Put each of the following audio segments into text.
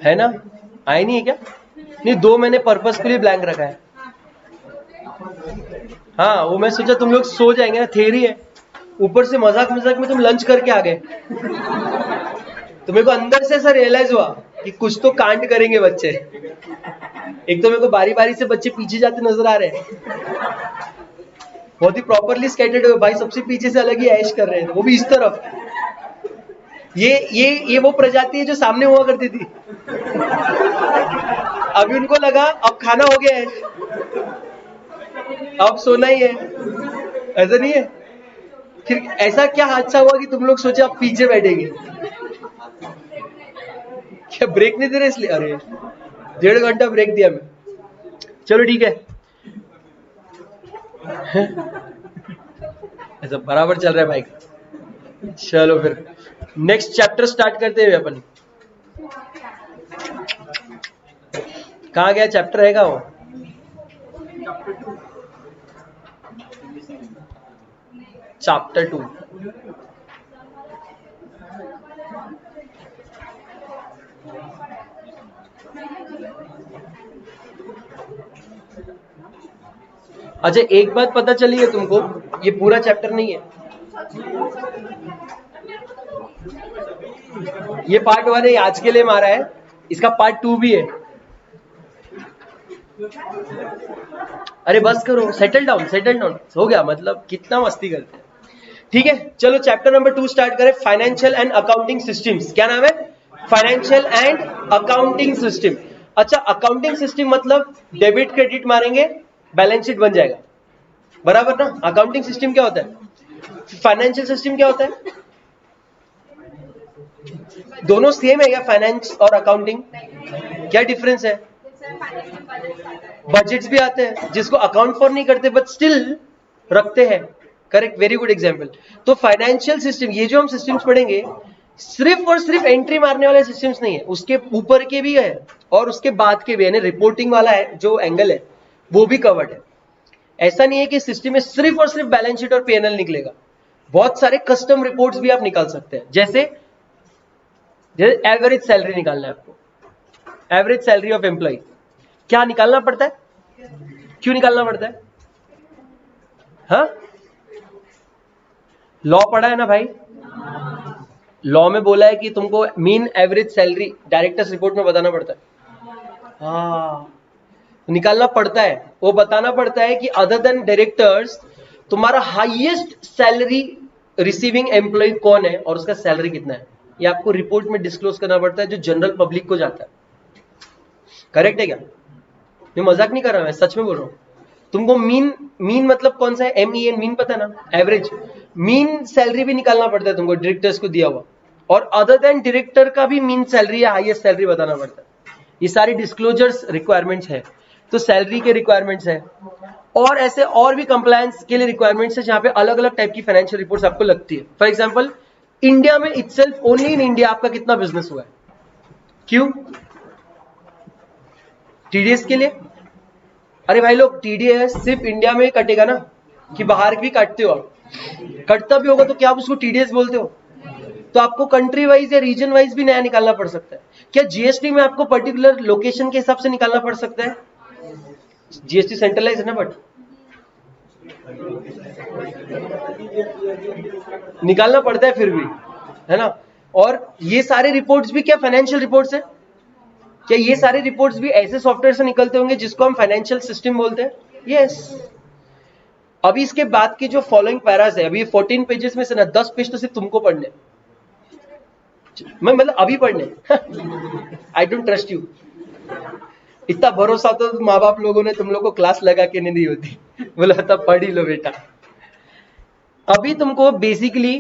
है ना? आए नहीं है क्या? नहीं, 2 मैंने पर्पसफुली ब्लैंक रखा है। हाँ, वो मैं सोचा तुम लोग सो जाएंगे ना, थेरी है। ऊपर से मजाक मजाक में तुम लंच करके आ गए, तो मेरे को अंदर से ऐसा रियलाइज हुआ कि कुछ तो कांड करेंगे बच्चे। एक तो मेरे को बारी बारी से बच्चे पीछे जाते नजर आ रहे हैं, बहुत ही प्रॉपरली स्कैटर्ड हुए भाई, सबसे पीछे से अलग ही ऐश कर रहे हैं, वो भी इस तरफ। ये वो प्रजाति है जो सामने हुआ करती थी। अभी उनको लगा अब खाना हो गया है, अब सोना ही है। ऐसा नहीं है? फिर ऐसा क्या हादसा हुआ कि तुम लोग सोचे अब पीछे बैठेंगे? क्या ब्रेक नहीं दे रहे इसलिए? अरे 1.5 घंटा ब्रेक दिया मैं। चलो ठीक है, ऐसा बराबर चल रहा है बाइक। चलो फिर नेक्स्ट चैप्टर स्टार्ट करते हुए अपन। कहाँ गया चैप्टर? रहेगा वो चैप्टर 2। अच्छा, एक बात पता चली है तुमको, ये पूरा चैप्टर नहीं है, ये पार्ट 1 है, आज के लिए मारा है, इसका पार्ट 2 भी है। अरे बस करो, सेटल डाउन हो गया, मतलब कितना मस्ती करते हैं। ठीक है, चलो चैप्टर नंबर 2 स्टार्ट करें, फाइनेंशियल एंड अकाउंटिंग सिस्टम्स। क्या नाम है? Financial and accounting system. अच्छा, अकाउंटिंग सिस्टम मतलब डेबिट क्रेडिट मारेंगे, बैलेंस शीट बन जाएगा, बराबर ना? अकाउंटिंग सिस्टम क्या होता है? फाइनेंशियल सिस्टम क्या होता है? दोनों सेम है क्या, फाइनेंस और अकाउंटिंग? क्या डिफरेंस है? बजट्स भी आते हैं जिसको अकाउंट फॉर नहीं करते बट स्टिल रखते हैं। Correct, very good example. तो फाइनेंशियल सिस्टम, ये जो हम सिस्टम्स पढ़ेंगे, सिर्फ और सिर्फ एंट्री मारने वाले सिस्टम्स नहीं है, उसके ऊपर के भी है और उसके बाद के भी, यानी रिपोर्टिंग वाला है जो एंगल है वो भी कवर्ड है। ऐसा नहीं है कि सिस्टम में सिर्फ और सिर्फ बैलेंस शीट और पीएनएल निकलेगा, बहुत सारे कस्टम रिपोर्ट्स भी आप निकाल सकते हैं। जैसे एवरेज सैलरी निकालना है आपको, एवरेज सैलरी ऑफ एम्प्लॉय, क्या निकालना पड़ता है? क्यों निकालना पड़ता है? हाँ, लॉ पढ़ा है ना भाई? लॉ में बोला है कि तुमको mean average salary directors report में बताना पड़ता है। हाँ, निकालना पड़ता है, वो बताना पड़ता है कि अदर देन डायरेक्टर्स तुम्हारा हाईएस्ट सैलरी रिसीविंग एम्प्लॉय कौन है और उसका सैलरी कितना है, ये आपको रिपोर्ट में डिस्क्लोज करना पड़ता है, जो जनरल पब्लिक को जाता है। करेक्ट है क्या? मैं मजाक नहीं कर रहा, मैं सच में बोल रहा हूँ। तुमको मीन मतलब कौन सा है? MEN, मीन पता ना? एवरेज। मीन सैलरी भी निकालना पड़ता है तुमको, डायरेक्टर्स को दिया हुआ, और अदर देन डायरेक्टर का भी मीन सैलरी या हाईएस्ट सैलरी बताना पड़ता है। ये सारी डिस्क्लोजर्स रिक्वायरमेंट्स है, तो सैलरी के रिक्वायरमेंट्स है, और ऐसे और भी कंप्लायंस के लिए रिक्वायरमेंट्स है, जहां पे अलग अलग टाइप की फाइनेंशियल रिपोर्ट्स आपको लगती है। फॉर एग्जांपल, इंडिया में इटसेल्फ, ओनली इन इंडिया आपका कितना बिजनेस हुआ है? क्यों? TDS के लिए? अरे भाई लोग, TDS सिर्फ इंडिया में ही कटेगा ना, कि बाहर भी काटते हो आप? कटता भी होगा तो क्या आप उसको TDS बोलते हो? तो आपको कंट्री वाइज या रीजन वाइज भी नया निकालना पड़ सकता है। क्या GST में आपको पर्टिकुलर लोकेशन के हिसाब से निकालना पड़ सकता है? GST सेंट्रलाइज है ना, बट निकालना पड़ता है फिर भी, है ना? और ये सारे रिपोर्ट्स भी क्या फाइनेंशियल रिपोर्ट्स है? क्या ये सारे रिपोर्ट्स भी ऐसे सॉफ्टवेयर से निकलते होंगे जिसको हम फाइनेंशियल सिस्टम बोलते हैं? यस। अभी इसके बाद की जो फॉलोइंग पैरास है, अभी 14 पेजेस में से ना 10 पेज तो सिर्फ तुमको पढ़ने, मैं मतलब अभी पढ़ने। I don't trust you. इतना भरोसा तो माँ बाप लोगों ने तुम लोग को क्लास लगा के नहीं दी होती, बोला था पढ़ ही लो बेटा। अभी तुमको बेसिकली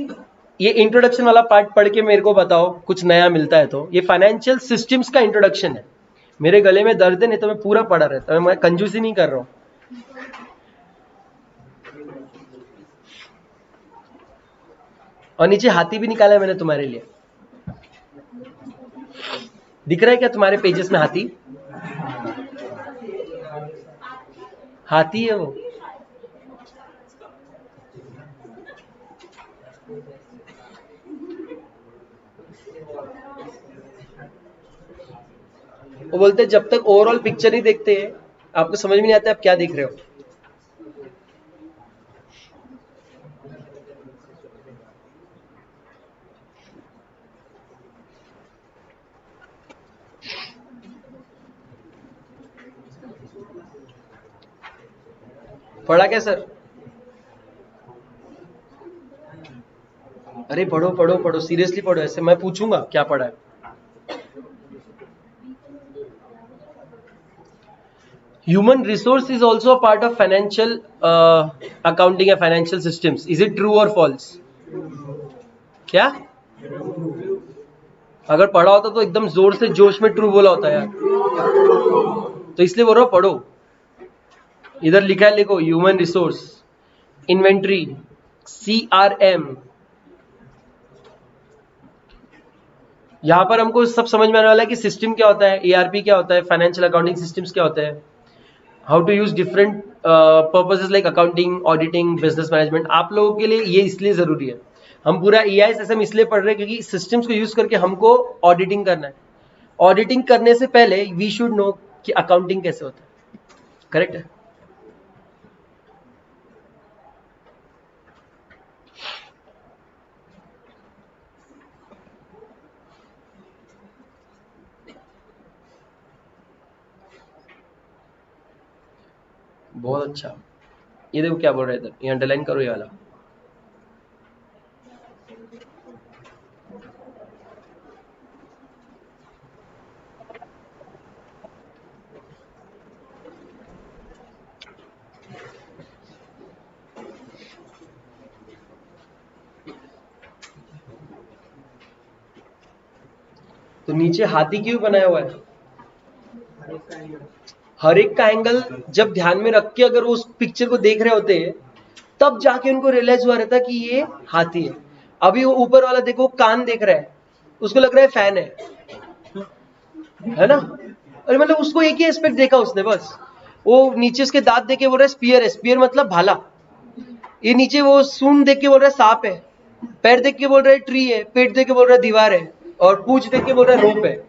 ये इंट्रोडक्शन वाला पार्ट पढ़ के मेरे को बताओ कुछ नया मिलता है तो। ये फाइनेंशियल सिस्टम्स का इंट्रोडक्शन है। मेरे गले में दर्द है, नहीं तो मैं पूरा पढ़ा रहता, मैं कंजूसी नहीं कर रहा हूं। और नीचे हाथी भी निकाला है मैंने तुम्हारे लिए, दिख रहा है क्या तुम्हारे पेजेस में? हाथी, हाथी है वो। वो बोलते हैं जब तक ओवरऑल पिक्चर नहीं देखते हैं आपको समझ में नहीं आता आप क्या देख रहे हो। पढ़ा क्या सर? अरे पढ़ो पढ़ो पढ़ो, सीरियसली पढ़ो, ऐसे मैं पूछूंगा क्या पढ़ा है। Human resource is also a part of financial accounting and financial systems. Is it true or false? क्या? अगर पढ़ा होता तो एकदम जोर से जोश में ट्रू बोला होता यार, तो इसलिए बोल रहा हूं पढ़ो। इधर लिखा है, लिखो ह्यूमन रिसोर्स, इन्वेंट्री, CRM। यहां पर हमको सब समझ में आने वाला है कि सिस्टम क्या होता है, ERP क्या होता है, फाइनेंशियल अकाउंटिंग सिस्टम्स क्या होते हैं, how to use different purposes like accounting, auditing, business management. आप लोगों के लिए ये इसलिए जरूरी है, हम पूरा EISSM इसलिए पढ़ रहे हैं क्योंकि सिस्टम्स को यूज करके हमको ऑडिटिंग करना है। ऑडिटिंग करने से पहले वी शुड नो कि अकाउंटिंग कैसे होता है, करेक्ट है? बहुत अच्छा। ये देखो क्या बोल रहे थे, ये अंडरलाइन करो ये वाला। तो नीचे हाथी क्यों बनाया हुआ है? हर एक का एंगल जब ध्यान में रख के अगर वो उस पिक्चर को देख रहे होते हैं तब जाके उनको रियलाइज हुआ रहता कि ये हाथी है। अभी वो ऊपर वाला देखो कान देख रहा है, उसको लग रहा है फैन है ना? अरे मतलब उसको एक ही एस्पेक्ट देखा उसने बस। वो नीचे उसके दांत देख के बोल रहा है स्पीयर है, स्पीयर मतलब भाला। ये नीचे वो सूंड देख के बोल रहा है सांप है, पैर देख के बोल रहा है ट्री है, पेट देख के बोल रहा है दीवार है, और पूंछ देख के बोल रहा है रोप है।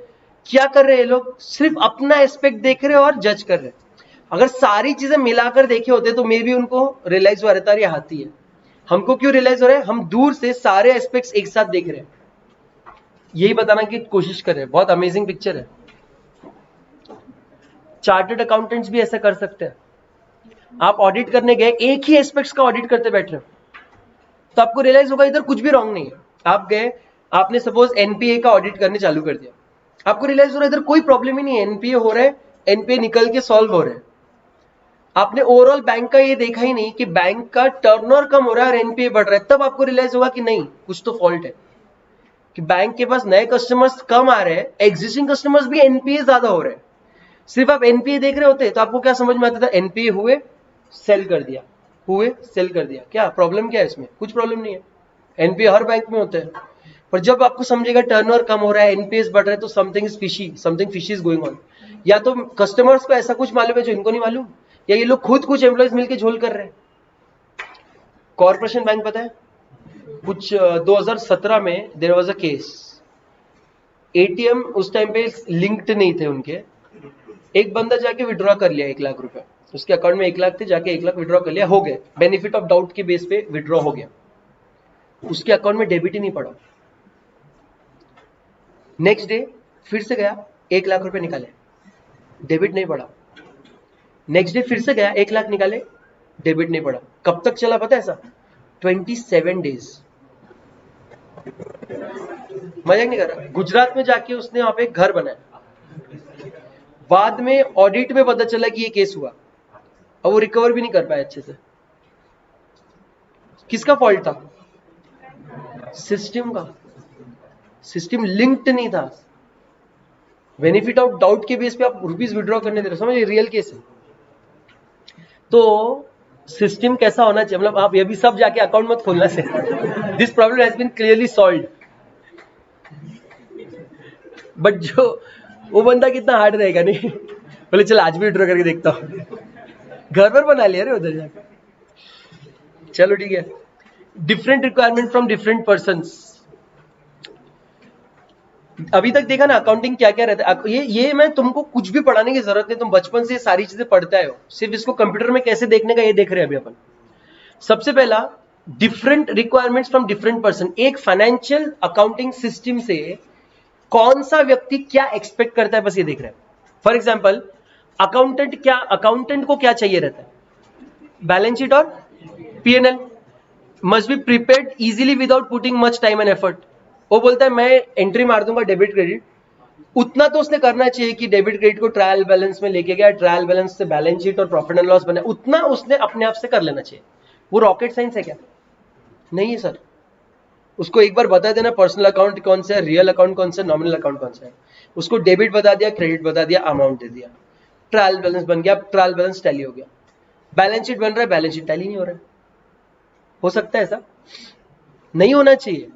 क्या कर रहे हैं लोग? सिर्फ अपना एस्पेक्ट देख रहे हैं और जज कर रहे हैं। अगर सारी चीजें मिलाकर देखे होते तो मे भी उनको रियलाइज हुआ रहता ये हाथी है। हमको क्यों रियलाइज हो रहा है? हम दूर से सारे एस्पेक्ट्स एक साथ देख रहे हैं, यही बताना की कोशिश कर रहे हैं। बहुत अमेजिंग पिक्चर है। चार्टर्ड अकाउंटेंट्स भी ऐसा कर सकते हैं। आप ऑडिट करने गए, एक ही एस्पेक्ट्स का ऑडिट करते बैठ रहे हो, तो आपको रियलाइज होगा इधर कुछ भी रॉन्ग नहीं है। आप गए, आपने सपोज एनपीए का ऑडिट करने चालू कर दिया, आपको रियलाइज हो रहा है इधर कोई प्रॉब्लम ही नहीं है, एनपीए हो रहा है, एनपीए निकल के सॉल्व हो रहे हैं। आपने ओवरऑल बैंक का ये देखा ही नहीं कि बैंक का टर्नओवर कम हो रहा है और एनपीए बढ़ रहा है, तब आपको रियलाइज होगा कि नहीं कुछ तो फॉल्ट है, कि बैंक के पास नए कस्टमर्स कम आ रहे हैं, एग्जिस्टिंग कस्टमर्स भी एनपीए ज्यादा हो रहे हैं। सिर्फ आप एनपीए देख रहे होते तो आपको क्या समझ में आता था? एनपीए हुए सेल कर दिया, हुए सेल कर दिया, क्या प्रॉब्लम क्या है इसमें? कुछ प्रॉब्लम नहीं है, एनपीए हर बैंक में होता है। पर जब आपको समझेगा टर्नओवर कम हो रहा है, एनपीएस बढ़ रहा है, तो something is fishy, something fishy is going on. या तो कस्टमर्स को ऐसा कुछ मालूम है जो इनको नहीं मालूम, या ये लोग खुद कुछ एम्प्लॉयज मिलकर झोल कर रहे हैं। कॉर्पोरेशन बैंक पता है कुछ 2017 में there was a case, ATM उस टाइम पे लिंक्ड नहीं थे उनके। एक बंदा जाके विड्रॉ कर लिया 1 लाख रुपए, उसके अकाउंट में 1 लाख थे, जाके 1 लाख विड्रॉ कर लिया, हो गए, बेनिफिट ऑफ डाउट के बेस पे विड्रॉ हो गया, उसके अकाउंट में डेबिट ही नहीं पड़ा। नेक्स्ट डे फिर से गया, 1 लाख रुपए निकाले, डेबिट नहीं पड़ा। नेक्स्ट डे फिर से गया, 1 लाख निकाले, डेबिट नहीं पड़ा। कब तक चला पता है ऐसा? 27 डेज। मजाक नहीं कर रहा। गुजरात में जाके उसने वहां पे एक घर बनाया, बाद में ऑडिट में पता चला कि ये केस हुआ, और वो रिकवर भी नहीं कर पाया अच्छे से। किसका फॉल्ट था? सिस्टम का। सिस्टम लिंक्ड नहीं था। बेनिफिट ऑफ डाउट के बेस पे आप रुपीज विड्रॉ करने दे रहे, समझ, रियल केस है। तो सिस्टम कैसा होना चाहिए, मतलब आप ये भी सब जाके अकाउंट मत खोलना से। This problem has been clearly solved. But जो वो बंदा कितना हार्ड रहेगा, नहीं बोले चल आज भी विड्रॉ करके देखता हूँ, घर पर बना लिया रे उधर जाके। चलो ठीक है। Different requirement from different persons. अभी तक देखा ना अकाउंटिंग क्या क्या रहता है। ये मैं तुमको कुछ भी पढ़ाने की जरूरत नहीं, तुम बचपन से ये सारी चीजें पढ़ते आए हो, सिर्फ इसको कंप्यूटर में कैसे देखने का ये देख रहे हैं अभी अपन। सबसे पहला, different requirements from different person. एक फाइनेंशियल अकाउंटिंग सिस्टम से कौन सा व्यक्ति क्या एक्सपेक्ट करता है, बस ये देख रहे हैं। फॉर एग्जाम्पल, अकाउंटेंट को क्या चाहिए रहता है? बैलेंस शीट और PNL must be prepared easily without putting much time and effort. वो बोलता है मैं एंट्री मार दूंगा डेबिट क्रेडिट, उतना तो उसने करना चाहिए कि डेबिट क्रेडिट को ट्रायल बैलेंस में लेके गया, ट्रायल बैलेंस से बैलेंस शीट और प्रॉफिट एंड लॉस बना, उतना उसने अपने आप से कर लेना चाहिए। वो रॉकेट साइंस है क्या? नहीं है सर। उसको एक बार बता देना पर्सनल अकाउंट कौन सा है, रियल अकाउंट कौन सा है, नॉमिनल अकाउंट कौन सा है। उसको डेबिट बता दिया, क्रेडिट बता दिया, अमाउंट दे दिया, ट्रायल बैलेंस बन गया, ट्रायल बैलेंस टैली हो गया। बैलेंस शीट बन रहा है, बैलेंस शीट टैली नहीं हो रहा है। हो सकता है ऐसा? नहीं होना चाहिए,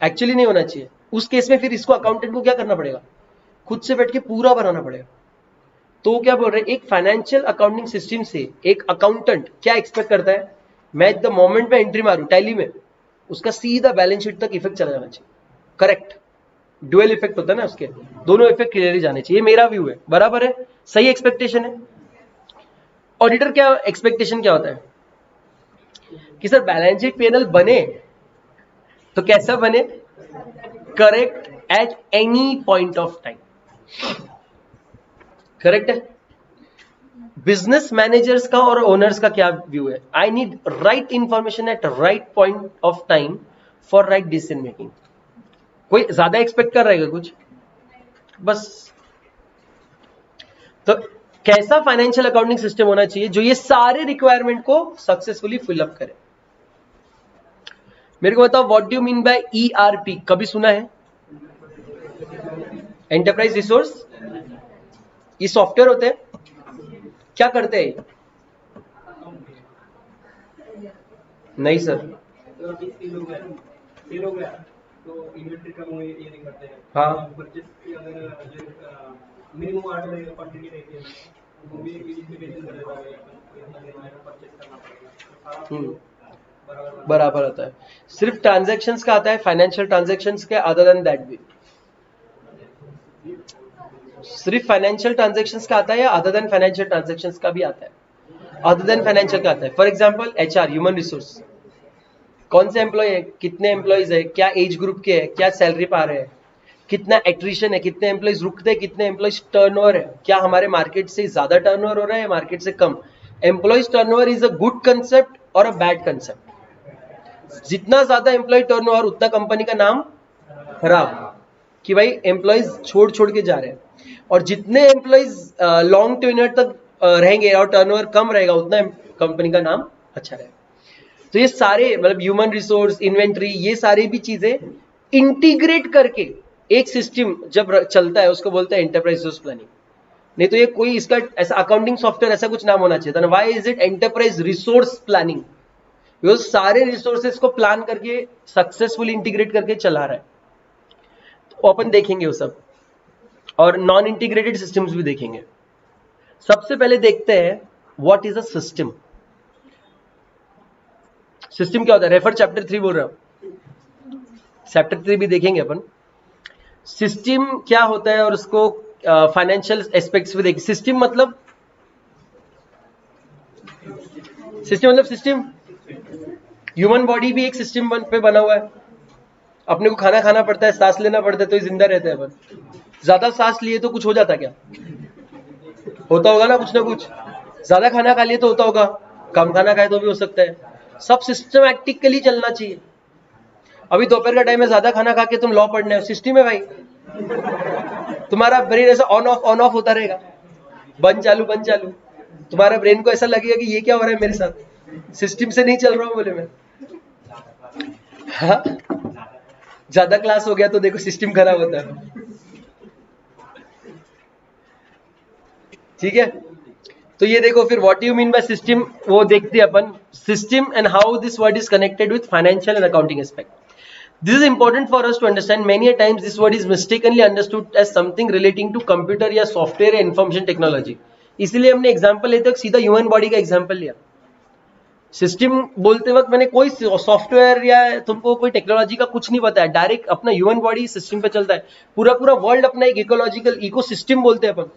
एक्चुअली नहीं होना चाहिए। उस केस में फिर इसको अकाउंटेंट को क्या करना पड़ेगा? खुद से बैठ के पूरा बनाना पड़ेगा। तो क्या बोल रहे हैं, एक फाइनेंशियल अकाउंटिंग सिस्टम से एक अकाउंटेंट क्या एक्सपेक्ट करता है? मैं द मोमेंट में एंट्री मारूं टैली में, उसका सीधा बैलेंस शीट तक इफेक्ट चला जाना चाहिए। करेक्ट, ड्यूअल इफेक्ट होता है ना उसके, दोनों इफेक्ट क्लियरली जाने चाहिए। मेरा व्यू है, बराबर है, सही एक्सपेक्टेशन है। ऑडिटर क्या एक्सपेक्टेशन क्या होता है कि सर बैलेंस शीट पीएनएल बने तो कैसा बने? Correct at any point of time. Correct है। बिजनेस मैनेजर्स का और ओनर्स का क्या व्यू है? I need right information at right point of time for right decision making. कोई ज्यादा एक्सपेक्ट कर रहेगा कुछ? बस। तो कैसा फाइनेंशियल अकाउंटिंग सिस्टम होना चाहिए जो ये सारे रिक्वायरमेंट को सक्सेसफुली फिलअप करे? मेरे को बताओ, what do you mean bye ERP? कभी सुना है? Enterprise resource. ये सॉफ्टवेयर होते हैं, क्या करते हैं? नहीं सर। तो इन्वेंट्री कम हुई ये नहीं करते हैं। हाँ, परचेज की अगर मिनिमम ऑर्डर क्वांटिटी रहती है वो भी इन्वेस्टिगेशन करेगा, परचेज करना पड़ेगा, बराबर होता है। सिर्फ ट्रांजैक्शंस का आता है, फाइनेंशियल ट्रांजैक्शंस के, अदर देन दैट भी? सिर्फ फाइनेंशियल ट्रांजैक्शंस का आता है या अदर देन फाइनेंशियल ट्रांजैक्शंस का भी आता है? अदर देन फाइनेंशियल का आता है। For example HR, human resource, कौन से एम्प्लॉय है, कितने एम्प्लॉयज है, क्या एज ग्रुप के है, क्या सैलरी पा रहे हैं, कितना एट्रिशन है, कितने एम्प्लॉयज रुकते हैं, कितने एम्प्लॉयज टर्नओवर है, क्या हमारे मार्केट से ज्यादा टर्नओवर हो रहा है, मार्केट से कम। Employees turnover is a good concept और अ बैड कंसेप्ट? जितना ज्यादा एम्प्लॉय टर्नओवर उतना कंपनी का नाम खराब, कि भाई एम्प्लॉयज छोड़ छोड़ के जा रहे हैं। और जितने एम्प्लॉयज लॉन्ग टेन्योर तक रहेंगे और टर्नओवर कम रहेगा, उतना कंपनी का नाम अच्छा रहेगा। तो ये सारे मतलब ह्यूमन रिसोर्स, इन्वेंट्री, ये सारी भी चीजें इंटीग्रेट करके एक सिस्टम जब चलता है उसको बोलते हैं एंटरप्राइज रिसोर्स प्लानिंग। नहीं तो ये कोई इसका ऐसा अकाउंटिंग सॉफ्टवेयर ऐसा कुछ नाम होना चाहिए था। Why is it enterprise resource planning? वो सारे रिसोर्सेज को प्लान करके सक्सेसफुली इंटीग्रेट करके चला रहा है। तो अपन देखेंगे वो सब, और नॉन इंटीग्रेटेड सिस्टम्स भी देखेंगे। सबसे पहले देखते हैं what is a system. System क्या होता है? रेफर चैप्टर 3 बोल रहा हूं, चैप्टर 3 भी देखेंगे अपन। सिस्टम क्या होता है और उसको फाइनेंशियल एस्पेक्ट्स भी देखेंगे। सिस्टम मतलब सिस्टम ह्यूमन बॉडी भी एक सिस्टम पे बना हुआ है। अपने को खाना खाना पड़ता है, सांस लेना पड़ता है, तो जिंदा रहते हैं अपन। ज्यादा सांस लिए तो कुछ हो जाता क्या? होता होगा ना कुछ। ज्यादा खाना खा लिए तो होता होगा, कम खाना खाए तो भी हो सकता है। सब सिस्टमैटिकली चलना चाहिए। अभी दोपहर का टाइम है, ज्यादा खाना खा के तुम लॉ पढ़ने हो, सिस्टम है भाई। तुम्हारा ब्रेन ऐसा ऑन ऑफ होता रहेगा, बंद चालू। तुम्हारा ब्रेन को ऐसा लगेगा कि ये क्या हो रहा है मेरे साथ, सिस्टम से नहीं चल रहा हूं बोले मैं। हाँ? ज्यादा क्लास हो गया तो देखो सिस्टम खराब होता है। ठीक है, तो ये देखो फिर what you mean by system, वो देखते हैं अपन। System and how this word is connected with financial and accounting aspect. This is important for us to understand. Many a times this word is mistakenly understood as something relating to computer या software या information technology. इसलिए हमने example लेते वक्त सीधा human body का example लिया। System बोलते वक्त मैंने कोई सॉफ्टवेयर या तुमको कोई टेक्नोलॉजी का कुछ नहीं बताया, डायरेक्ट अपना ह्यूमन बॉडी सिस्टम पे चलता है, पूरा पूरा वर्ल्ड अपना एक इकोलॉजिकल इकोसिस्टम बोलते हैं अपन।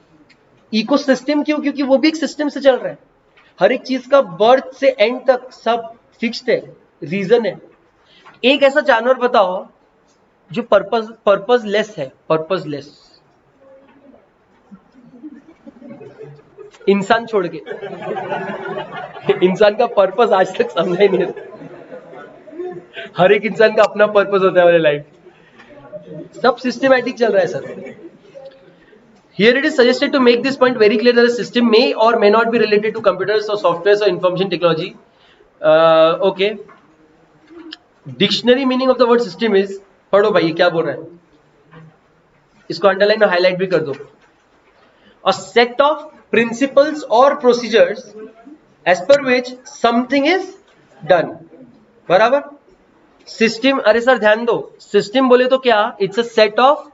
इकोसिस्टम क्यों? क्योंकि वो भी एक सिस्टम से चल रहा है, हर एक चीज का बर्थ से एंड तक सब फिक्स्ड है, रीजन है। एक ऐसा जानवर बताओ जो पर्पसलेस है, पर्पसलेस, इंसान छोड़ के। इंसान का पर्पस आज तक समझा ही नहीं है। हर एक इंसान का अपना पर्पस होता है हमारे लाइफ, सब सिस्टमैटिक चल रहा है sir. Here it is suggested to make this point very clear that a system may or may not be related to computers or softwares or information technology. Okay. Dictionary meaning of the word system is, पढ़ो भाई ये क्या बोल रहा है, इसको underline और highlight भी कर दो। A set of principles or procedures as per which something is done. बराबर। सिस्टम, अरे सर ध्यान दो, सिस्टम बोले तो क्या, it's a set of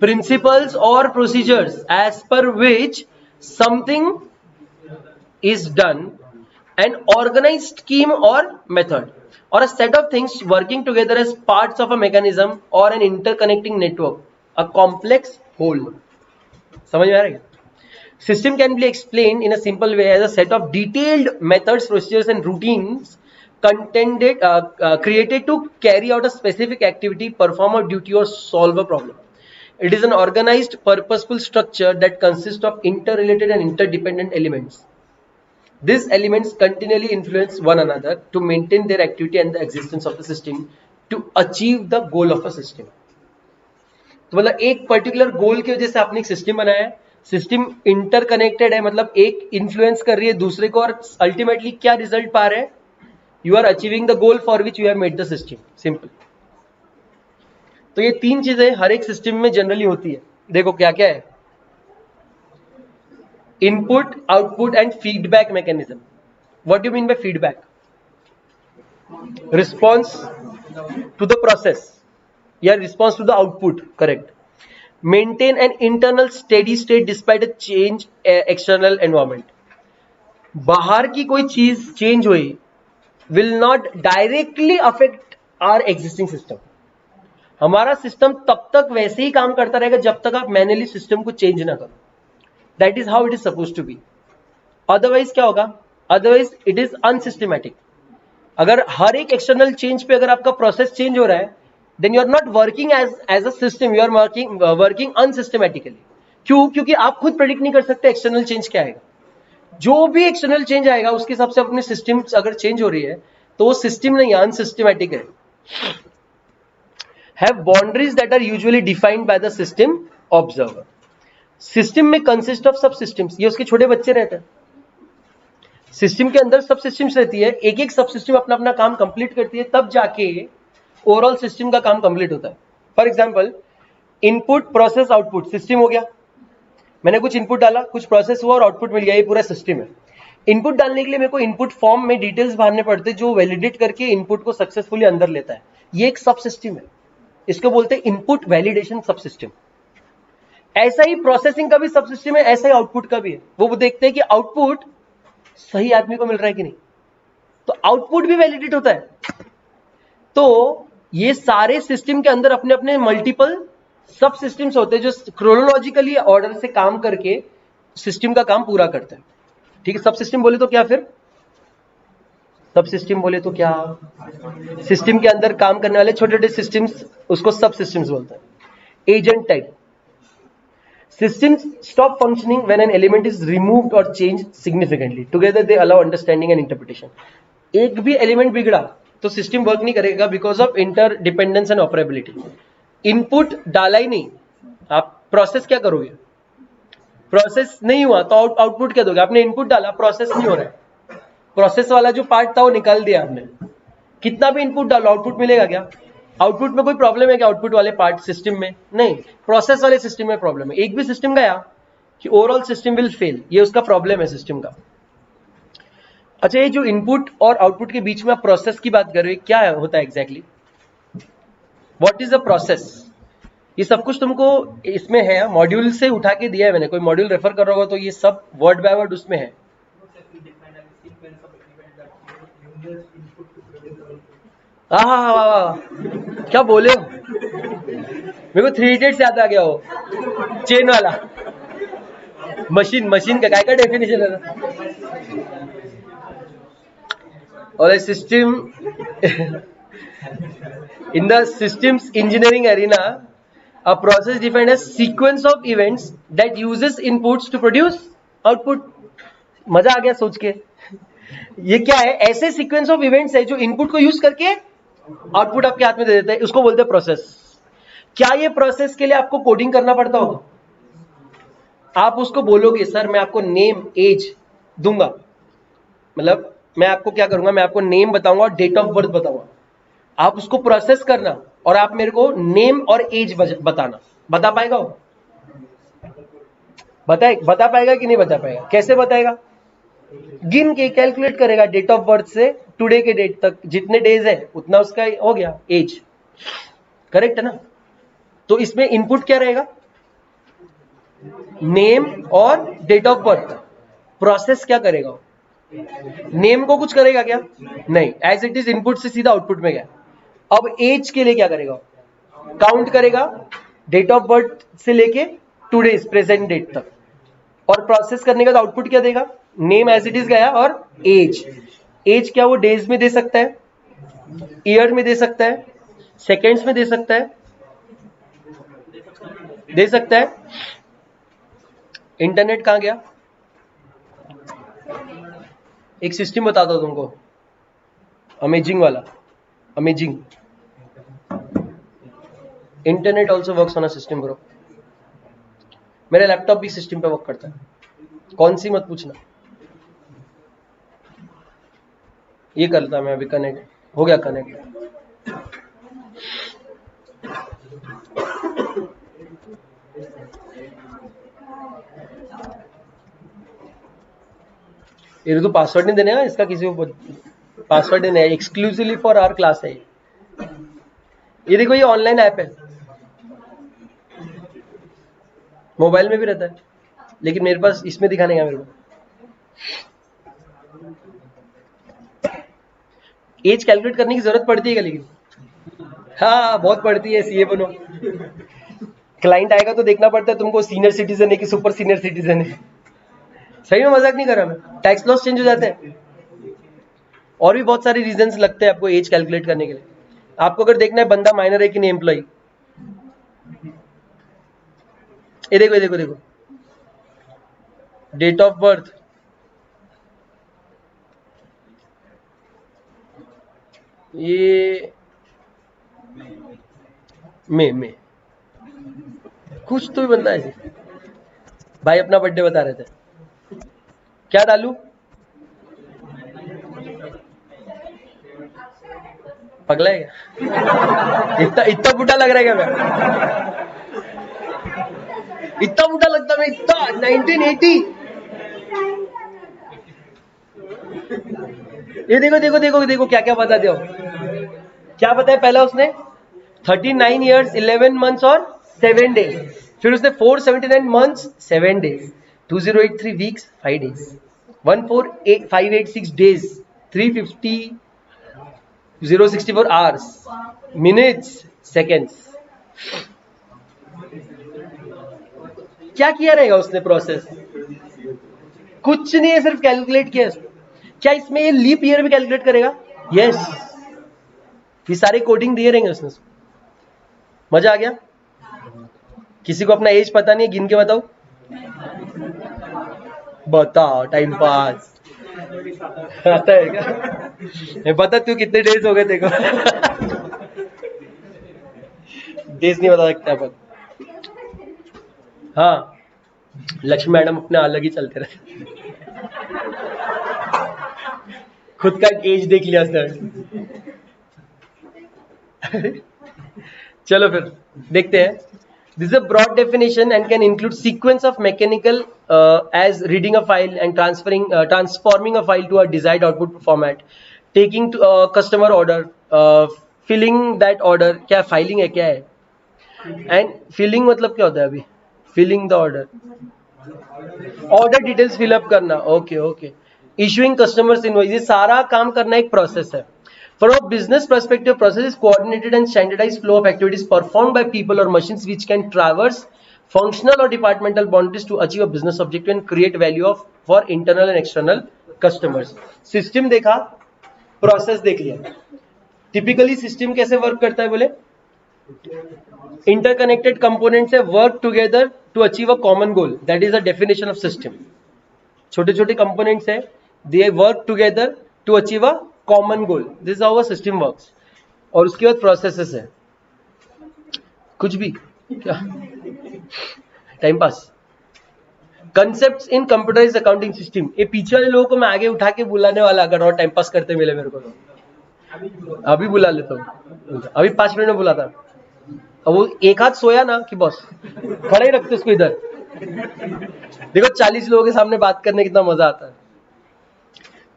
principles or procedures as per which something is done, an organized scheme or method, or a set of things working together as parts of a mechanism or an interconnecting network, a complex whole. समझ में आ रहा है? System can be explained in a simple way as a set of detailed methods, procedures and routines created to carry out a specific activity, perform a duty or solve a problem. It is an organized, purposeful structure that consists of interrelated and interdependent elements. These elements continually influence one another to maintain their activity and the existence of the system to achieve the goal of a system. तो मतलब एक particular goal की वजह से आपने एक system बनाया है, सिस्टम इंटरकनेक्टेड है, मतलब एक इन्फ्लुएंस कर रही है दूसरे को, और अल्टीमेटली क्या रिजल्ट पा रहे हैं, you are achieving the goal for which you have made the system. Simple. तो ये तीन चीजें हर एक सिस्टम में जनरली होती है। देखो क्या क्या है, input, output and feedback mechanism. What do mean by feedback? Response to the process या response to the output, correct. Maintain an internal steady state despite a change external environment. बाहर की कोई चीज चेंज हुई will not directly affect our existing system. हमारा system तब तक वैसे ही काम करता रहेगा जब तक आप मैन्युअली सिस्टम को चेंज ना करो। That is how it is suppose to be. Otherwise क्या होगा, अदरवाइज इट इज अनसिस्टमैटिक। अगर हर एक एक्सटर्नल चेंज पे अगर आपका प्रोसेस चेंज हो रहा है, then you are not working as a system, you are working unsystematically. क्यों? क्योंकि आप खुद प्रेडिक्ट नहीं कर सकते एक्सटर्नल चेंज क्या आएगा। जो भी एक्सटर्नल चेंज आएगा उसके हिसाब से अपने सिस्टम अगर चेंज हो रही है तो वो सिस्टम नहीं, अनसिस्टमैटिक है। Have boundaries that are usually defined by the system observer. System में कंसिस्ट ऑफ सब सिस्टम्स, ये उसके छोटे बच्चे रहते हैं। सिस्टम के अंदर सब सिस्टम्स रहती है, एक एक सब सिस्टम अपना अपना काम कंप्लीट करती है, तब जाके ओवरऑल सिस्टम का काम कंप्लीट होता है। For example, input, process, output, system हो गया। मैंने कुछ इनपुट डाला, कुछ प्रोसेस हुआ और आउटपुट मिल गया, ये पूरा सिस्टम है। इनपुट डालने के लिए मेरे को इनपुट फॉर्म में डिटेल्स भरने पड़ते जो वैलिडेट करके इनपुट को सक्सेसफुली अंदर लेता है। ये एक सब सिस्टम है, इसको बोलते हैं इनपुट वैलिडेशन सब सिस्टम। ऐसा ही प्रोसेसिंग का भी सब सिस्टम है, ऐसा ही आउटपुट का भी है। वो देखते हैं कि आउटपुट सही आदमी को मिल रहा है कि नहीं, तो आउटपुट भी वैलिडेट होता है। तो ये सारे सिस्टम के अंदर अपने अपने मल्टीपल सब सिस्टम्स होते हैं जो क्रोनोलॉजिकली ऑर्डर से काम करके सिस्टम का काम पूरा करते हैं। ठीक है, सब सिस्टम बोले तो क्या, फिर सब सिस्टम बोले तो क्या, सिस्टम के अंदर काम करने वाले छोटे छोटे सिस्टम्स, उसको सब सिस्टम्स बोलते हैं। Agent type systems stop functioning when an element is removed or changed significantly. Together they allow understanding and interpretation. एक भी एलिमेंट बिगड़ा तो सिस्टम वर्क नहीं करेगा because of interdependence and operability. Input डाला ही नहीं, आप प्रोसेस क्या करोगे? प्रोसेस नहीं हुआ तो आउटपुट क्या दोगे? आपने इनपुट डाला, प्रोसेस नहीं हो रहा है, प्रोसेस वाला जो पार्ट था वो निकाल दिया आपने। कितना भी इनपुट डालो आउटपुट मिलेगा क्या? आउटपुट में कोई प्रॉब्लम है क्या? आउटपुट वाले पार्ट सिस्टम में नहीं, प्रोसेस वाले सिस्टम में प्रॉब्लम है। एक भी सिस्टम गया कि ओवरऑल सिस्टम विल फेल, ये उसका प्रॉब्लम है सिस्टम का। अच्छा, ये जो इनपुट और आउटपुट के बीच में आप प्रोसेस की बात कर रहे हो, क्या होता है exactly? What is a process? ये सब कुछ तुमको इसमें है, मॉड्यूल से उठा के दिया है मैंने। कोई मॉड्यूल रेफर कर रहा होगा तो ये सब वर्ड बाय वर्ड उसमें है। हाँ हाँ हाँ हाँ हाँ। क्या बोले हो? मेरे को 3 इडियट्स याद आ गया वो चेन वाला मशीन मशीन का काय का डेफिनेशन है और system in the systems engineering arena a process defined as sequence of events that uses inputs to produce output मजा आ गया सोच के ये क्या है ऐसे सीक्वेंस ऑफ इवेंट्स है जो इनपुट को यूज करके आउटपुट आपके हाथ में दे देते हैं उसको बोलते हैं प्रोसेस क्या ये प्रोसेस के लिए आपको कोडिंग करना पड़ता होगा आप उसको बोलोगे सर मैं आपको नेम एज दूंगा मतलब मैं आपको क्या करूंगा मैं आपको नेम बताऊंगा और डेट ऑफ बर्थ बताऊंगा आप उसको प्रोसेस करना और आप मेरे को नेम और एज बताना बता पाएगा वो बता पाएगा कि नहीं बता पाएगा कैसे बताएगा गिन के कैलकुलेट करेगा डेट ऑफ बर्थ से टुडे के डेट तक जितने डेज है उतना उसका हो गया एज करेक्ट है ना तो इसमें इनपुट क्या रहेगा नेम और डेट ऑफ बर्थ प्रोसेस क्या करेगा नेम को कुछ करेगा क्या नहीं एज इट इज इनपुट से सीधा आउटपुट में गया अब एज के लिए क्या करेगा काउंट करेगा डेट ऑफ बर्थ से लेके टुडेज प्रेजेंट डेट तक और प्रोसेस करने का आउटपुट क्या देगा नेम एज इट इज गया और एज क्या वो डेज में दे सकता है ईयर में दे सकता है सेकेंड्स में दे सकता है इंटरनेट कहां गया एक सिस्टम बताता हूं तुमको अमेजिंग वाला amazing internet also works on a system bro मेरा लैपटॉप भी सिस्टम पे वर्क करता है कौन सी मत पूछना ये करता मैं अभी कनेक्ट हो गया कनेक्ट ये तो पासवर्ड नहीं देने का इसका किसी को पासवर्ड नहीं है एक्सक्लूसिवली फॉर आवर क्लास है ये देखो ये ऑनलाइन ऐप है मोबाइल में भी रहता है लेकिन मेरे पास इसमें दिखाने का मेरे को एज कैलकुलेट करने की जरूरत पड़ती है क्या लेकिन हाँ बहुत पड़ती है सीए बनो क्लाइंट आएगा तो देखना पड़ता है तुमको सीनियर सिटीजन है कि सुपर सीनियर सिटीजन है सही में मजाक नहीं कर रहा मैं टैक्स लॉस चेंज हो जाते हैं और भी बहुत सारे रीजंस लगते हैं आपको एज कैलकुलेट करने के लिए आपको अगर देखना है बंदा माइनर है कि नहीं एम्प्लॉय ये देखो डेट ऑफ बर्थ ये में कुछ तो भी बंदा है भाई अपना बर्थडे बता रहे थे क्या डालू पगला है क्या इतना बुढ़ा लग रहा है क्या मैं इतना बुढ़ा लगता मैं इतना 1980 ये देखो क्या क्या बता दो क्या बताया पहला उसने 39 years 11 months और 7 days फिर उसने 479 months 7 days 2083 weeks 5 days 148,586 days 350 064 hours minutes seconds क्या किया रहेगा उसने प्रोसेस कुछ नहीं है सिर्फ कैलकुलेट किया क्या इसमें ये लीप ईयर भी कैलकुलेट करेगा यस ये सारे कोडिंग दिए रहेंगे उसने मजा आ गया किसी को अपना एज पता नहीं है गिन के बताओ बताओ टाइम पास आता है क्या बता तू कितने डेज हो गए देखो डेज नहीं बता सकते अपन हाँ लक्ष्मी मैडम अपने अलग ही चलते रहे खुद का एज देख लिया सर चलो फिर देखते हैं this is a broad definition and can include sequence of mechanical as reading a file and transforming a file to a desired output format taking to customer order filling that order क्या filing है क्या है and filling मतलब क्या होता है अभी filling the order details fill up करना ओके इशूइंग कस्टमर्स इनवॉइस, ये सारा काम करना एक प्रोसेस है. From a business perspective, process is coordinated and standardized flow of activities performed by people or machines which can traverse functional or departmental boundaries to achieve a business objective and create value for internal and external customers. System देखा, process देख लिया. Typically system कैसे work करता है बोले? Interconnected components से work together to achieve a common goal. That is the definition of system. छोटे छोटे components है, they work together to achieve a common goal. This is how a system works. और उसके बाद processes है. कुछ भी क्या? Time pass. Concepts in computerized accounting system. ये पीछे वाले लोगों को मैं आगे उठा के बुलाने वाला, अगर और टाइम पास करते मिले मेरे को तो अभी बुला लेता हूँ. अभी 5 मिनट में बुलाता. अब वो एक हाथ सोया ना कि बॉस खड़े ही रखते उसको इधर. देखो 40 लोगों के सामने बात करने कितना मजा आता है.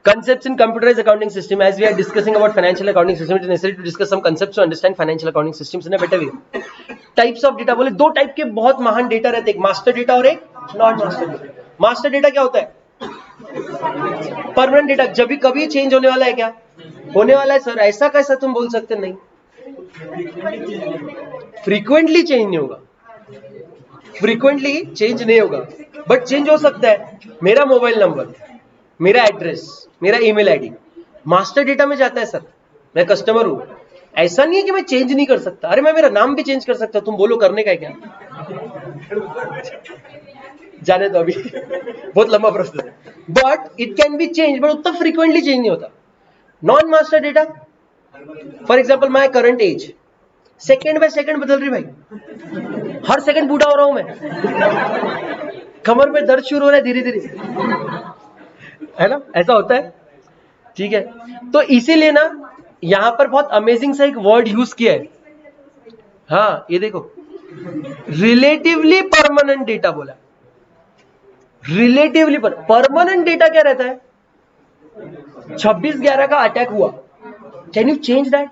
Concepts in computerized accounting system. As we are discussing about financial accounting system, it is necessary to discuss some concepts to understand financial accounting systems in a better way. Types of data बोले दो type के बहुत महान data रहते हैं, एक master data और एक non master data. Master data क्या होता है? Permanent data. जब भी कभी चेंज होने वाला है क्या? होने वाला है सर. ऐसा कैसा तुम बोल सकते? नहीं, फ्रीक्वेंटली चेंज नहीं होगा. फ्रीक्वेंटली चेंज नहीं होगा, बट चेंज हो सकता है. मेरा मोबाइल नंबर, मेरा एड्रेस, मेरा ईमेल आईडी मास्टर डेटा में जाता है सर. मैं कस्टमर हूं, ऐसा नहीं है कि मैं चेंज नहीं कर सकता. अरे मैं मेरा नाम भी चेंज कर सकता. तुम बोलो करने का है क्या? जाने दो, अभी बहुत लंबा प्रोसेस है. But it can be change, but उतना फ्रीक्वेंटली चेंज नहीं होता. Non master data, for example my current age second by second बदल रही भाई. हर सेकेंड बूढ़ा हो रहा हूं मैं. कमर में दर्द शुरू हो रहा है धीरे धीरे, है ना? ऐसा होता है. ठीक है, तो इसीलिए ना यहां पर बहुत अमेजिंग सा एक वर्ड यूज किया है. हाँ, ये देखो, रिलेटिवली परमानेंट डेटा बोला. रिलेटिवली परमानेंट डेटा क्या रहता है? 26/11 का अटैक हुआ, कैन यू चेंज दैट?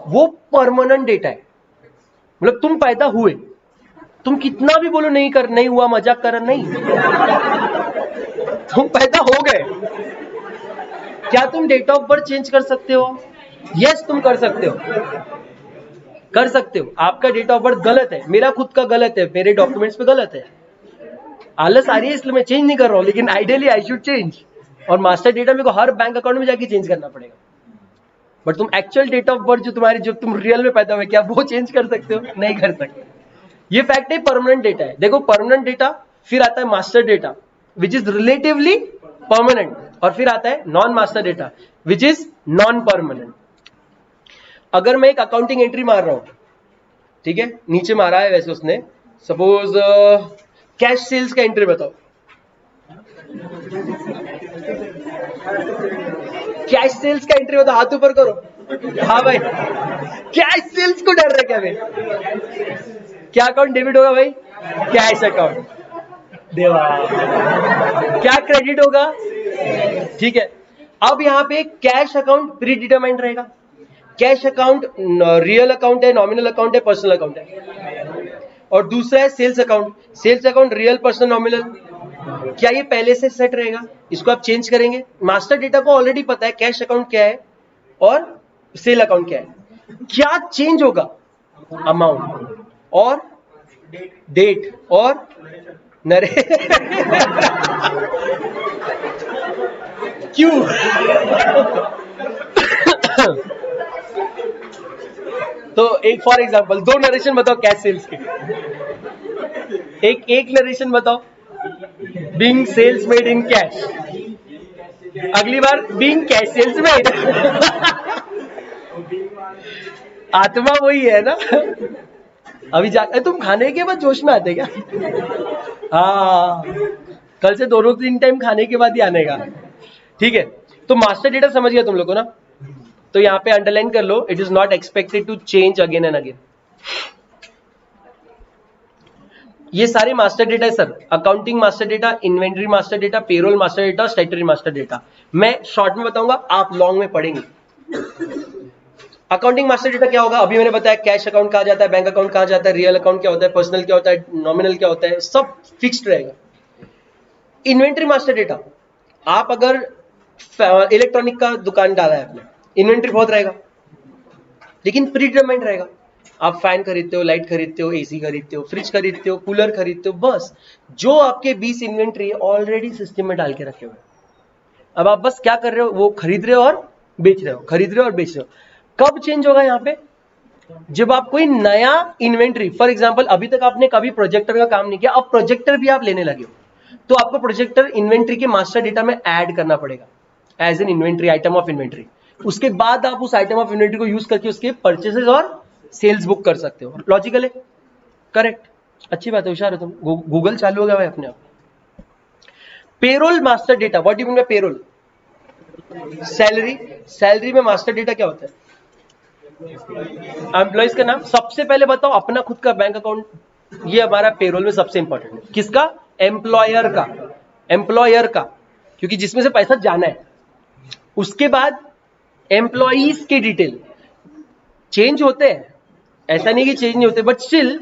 वो परमानेंट डेटा है. मतलब तुम पैदा हुए, तुम कितना भी बोलो नहीं हुआ, मजाक कर, नहीं, तुम पैदा हो गए. क्या तुम डेट ऑफ बर्थ चेंज कर सकते हो? यस, तुम कर सकते हो, कर सकते हो. आपका डेट ऑफ बर्थ गलत है, मेरा खुद का गलत है, मेरे डॉक्यूमेंट्स पे गलत है. आलस आ रही है इसलिए मैं चेंज नहीं कर रहा हूं, लेकिन आइडियली आई शुड चेंज. और मास्टर डेटा मेरे को हर बैंक अकाउंट में जाके चेंज करना पड़ेगा. बट तुम एक्चुअल डेट ऑफ बर्थ जो तुम रियल में पैदा हुए, क्या वो चेंज कर सकते हो? नहीं कर सकते. ये फैक्ट है. परमानेंट डेटा है. देखो, परमानेंट डेटा, फिर आता है master data which is relatively permanent, और फिर आता है non master data which is non permanent. अगर मैं एक अकाउंटिंग एंट्री मार रहा हूं, ठीक है, नीचे मारा है वैसे उसने, सपोज कैश सेल्स का एंट्री बताओ. कैश सेल्स का एंट्री बताओ, हाथ ऊपर करो. हाँ भाई, कैश सेल्स को डर रहा है क्या भाई? क्या अकाउंट डेबिट होगा भाई? Cash account. देवा, क्या क्रेडिट होगा? ठीक है. अब यहां पे कैश अकाउंट प्री डिटरमाइंड रहेगा. कैश अकाउंट रियल अकाउंट है, नॉमिनल अकाउंट है, पर्सनल अकाउंट है. और दूसरा है sales account. Sales account real, personal, nominal. क्या ये पहले से सेट रहेगा? इसको आप चेंज करेंगे. मास्टर डेटा को ऑलरेडी पता है कैश अकाउंट क्या है और सेल अकाउंट क्या है. क्या चेंज होगा? अमाउंट और डेट और नरे क्यों? तो एक फॉर एग्जांपल 2 नरेशन बताओ कैश सेल्स के. एक नरेशन बताओ. Being sales made in cash. अगली बार बीइंग कैश सेल्स मेड. आत्मा वही है ना. अभी तुम खाने के बाद जोश में आते क्या? हाँ, कल से 2-3 टाइम खाने के बाद ही आने का. ठीक है, तो मास्टर डेटा समझ गया तुम लोग को ना. तो यहां पे अंडरलाइन कर लो, it is not expected to change again and again. ये सारे मास्टर डेटा है sir. Accounting master data, inventory master data, payroll master data, statutory master data. मैं शॉर्ट में बताऊंगा, आप लॉन्ग में पढ़ेंगे. अकाउंटिंग मास्टर डेटा क्या होगा? अभी मैंने बताया कैश अकाउंट कहा जाता है, बैंक अकाउंट कहा जाता है, रियल अकाउंट क्या होता है, पर्सनल क्या होता है, नॉमिनल क्या होता है, सब फिक्स्ड रहेगा. इन्वेंटरी मास्टर डेटा, आप अगर इलेक्ट्रॉनिक का दुकान डाला है आपने, इन्वेंट्री बहुत रहेगा लेकिन प्रीडिटरमाइंड रहेगा। आप फैन खरीदते हो, लाइट खरीदते हो, एसी खरीदते हो, फ्रिज खरीदते हो, कूलर खरीदते हो, बस जो आपके 20 इन्वेंट्री ऑलरेडी सिस्टम में डाल के रखे हुए। अब आप बस क्या कर रहे हो, वो खरीद रहे हो और बेच रहे हो, खरीद रहे हो और बेच रहे हो। कब चेंज होगा यहाँ पे, जब आप कोई नया इन्वेंट्री, फॉर एग्जांपल अभी तक आपने कभी प्रोजेक्टर का काम नहीं किया, अब प्रोजेक्टर भी आप लेने लगे हो, तो आपको प्रोजेक्टर इन्वेंट्री के मास्टर डेटा में ऐड करना पड़ेगा as an inventory, item of inventory. उसके बाद आप उस आइटम ऑफ इन्वेंट्री को यूज करके उसके परचेसेस और सेल्स बुक कर सकते हो। लॉजिकल है, करेक्ट, अच्छी बात है, होशियार हो तुम, गूगल चालू हो गया भाई अपने आप। Payroll master data, what do mean bye payroll? Salary, salary में मास्टर डेटा क्या होता है? एम्प्लॉइज का नाम। सबसे पहले बताओ अपना खुद का बैंक अकाउंट, ये हमारा पेरोल में सबसे इंपॉर्टेंट है। किसका? एम्प्लॉयर का, एम्प्लॉयर का, क्योंकि जिसमें से पैसा जाना है। उसके बाद एम्प्लॉइज की डिटेल, चेंज होते हैं, ऐसा नहीं कि चेंज नहीं होते, बट स्टिल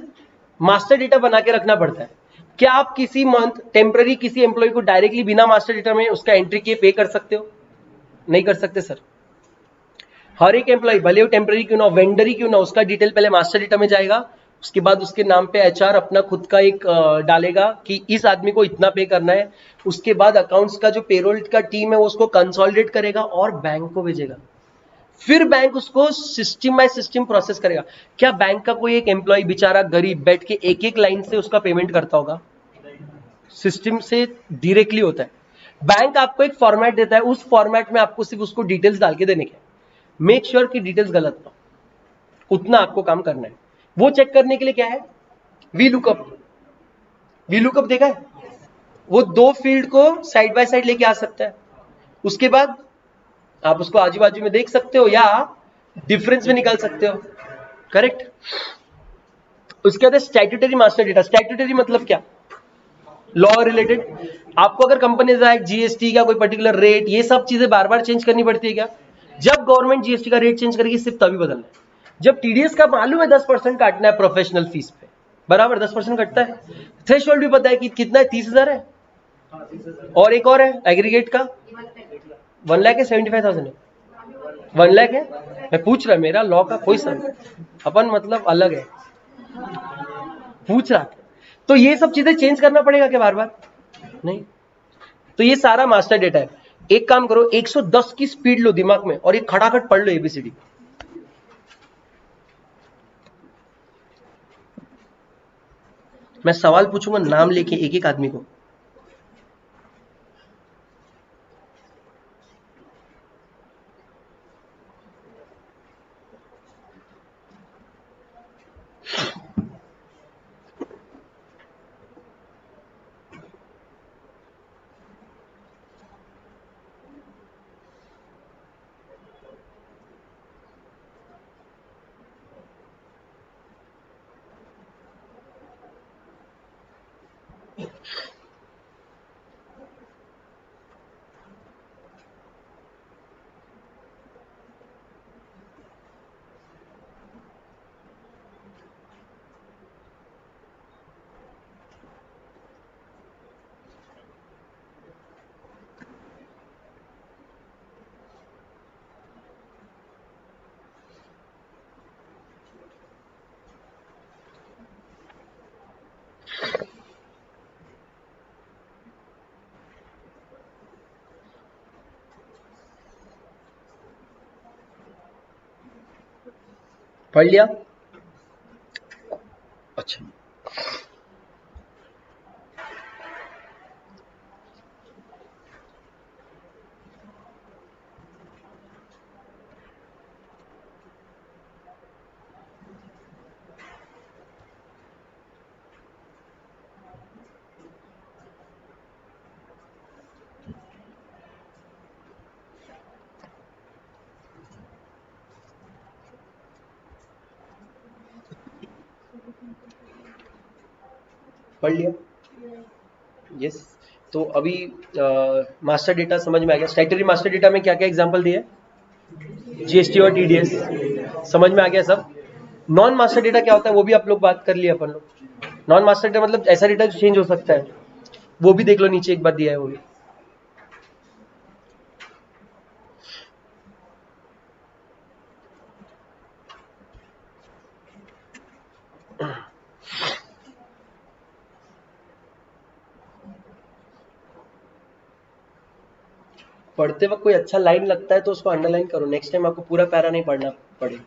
मास्टर डेटा बना के रखना पड़ता है। क्या आप किसी मंथ टेम्पररी किसी एम्प्लॉय को डायरेक्टली बिना मास्टर डेटा में उसका एंट्री किए पे कर सकते हो? नहीं कर सकते सर। हर एक एम्प्लॉय, भले वो टेम्पररी क्यों ना हो, वेंडर ही क्यों ना हो, उसका डिटेल पहले मास्टर डेटा में जाएगा। उसके बाद उसके नाम पे एचआर अपना खुद का एक डालेगा कि इस आदमी को इतना पे करना है। उसके बाद अकाउंट्स का जो पेरोल का टीम है वो उसको कंसोलिडेट करेगा और बैंक को भेजेगा। फिर बैंक उसको सिस्टम बाय सिस्टम प्रोसेस करेगा। क्या बैंक का कोई एक एम्प्लॉय बेचारा गरीब बैठ के एक एक लाइन से उसका पेमेंट करता होगा? सिस्टम से डायरेक्टली होता है। बैंक आपको एक फॉर्मेट देता है, उस फॉर्मेट में आपको सिर्फ उसको डिटेल्स डाल के देने के। मेक श्योर कि डिटेल्स गलत ना, उतना आपको काम करना है। वो चेक करने के लिए क्या है? V lookup. वी लुकअप देखा है? वो दो फील्ड को साइड बाय साइड लेके आ सकता है। उसके बाद आप उसको आजू बाजू में देख सकते हो या डिफरेंस में निकाल सकते हो, करेक्ट। उसके बाद स्टैट्यूटरी मास्टर डेटा। स्टैट्यूटरी मतलब क्या? Law related. आपको अगर कंपनी एक्ट, जीएसटी का कोई पर्टिकुलर रेट, ये सब चीजें बार बार चेंज करनी पड़ती है क्या? जब गवर्नमेंट जीएसटी का रेट चेंज करेगी सिर्फ तभी बदलना है। जब टीडीएस का मालूम है 10% काटना है प्रोफेशनल फीस पे, बराबर 10% कटता है। थ्रेशोल्ड भी पता है कि कितना है, 30,000 है। और एक और है एग्रीगेट का 1 लाख है, 75,000 है, 1 लाख है। मैं पूछ रहा, मेरा लॉ का कोई सर अपन मतलब अलग है, पूछ रहा। तो ये सब चीजें चेंज करना पड़ेगा क्या बार बार? नहीं। तो ये सारा मास्टर डेटा है। एक काम करो, 110 की स्पीड लो दिमाग में और ये खटाखट पढ़ लो एबीसीडी। मैं सवाल पूछूंगा, नाम लेके एक एक आदमी को। पढ़ लिया? अच्छा, पढ़ लिया? यस। तो अभी मास्टर डेटा समझ में आ गया। स्टैट्यूटरी मास्टर डेटा में क्या क्या एग्जांपल दिए? जीएसटी और टीडीएस, समझ में आ गया सब। नॉन मास्टर डेटा क्या होता है वो भी आप लोग बात कर लिए अपन लोग। नॉन मास्टर डेटा मतलब ऐसा डेटा जो चेंज हो सकता है, वो भी देख लो, नीचे एक बार दिया है वो भी। पढ़ते वक्त कोई अच्छा लाइन लगता है तो उसको अंडरलाइन करो, नेक्स्ट टाइम आपको पूरा पैरा नहीं पढ़ना पड़े।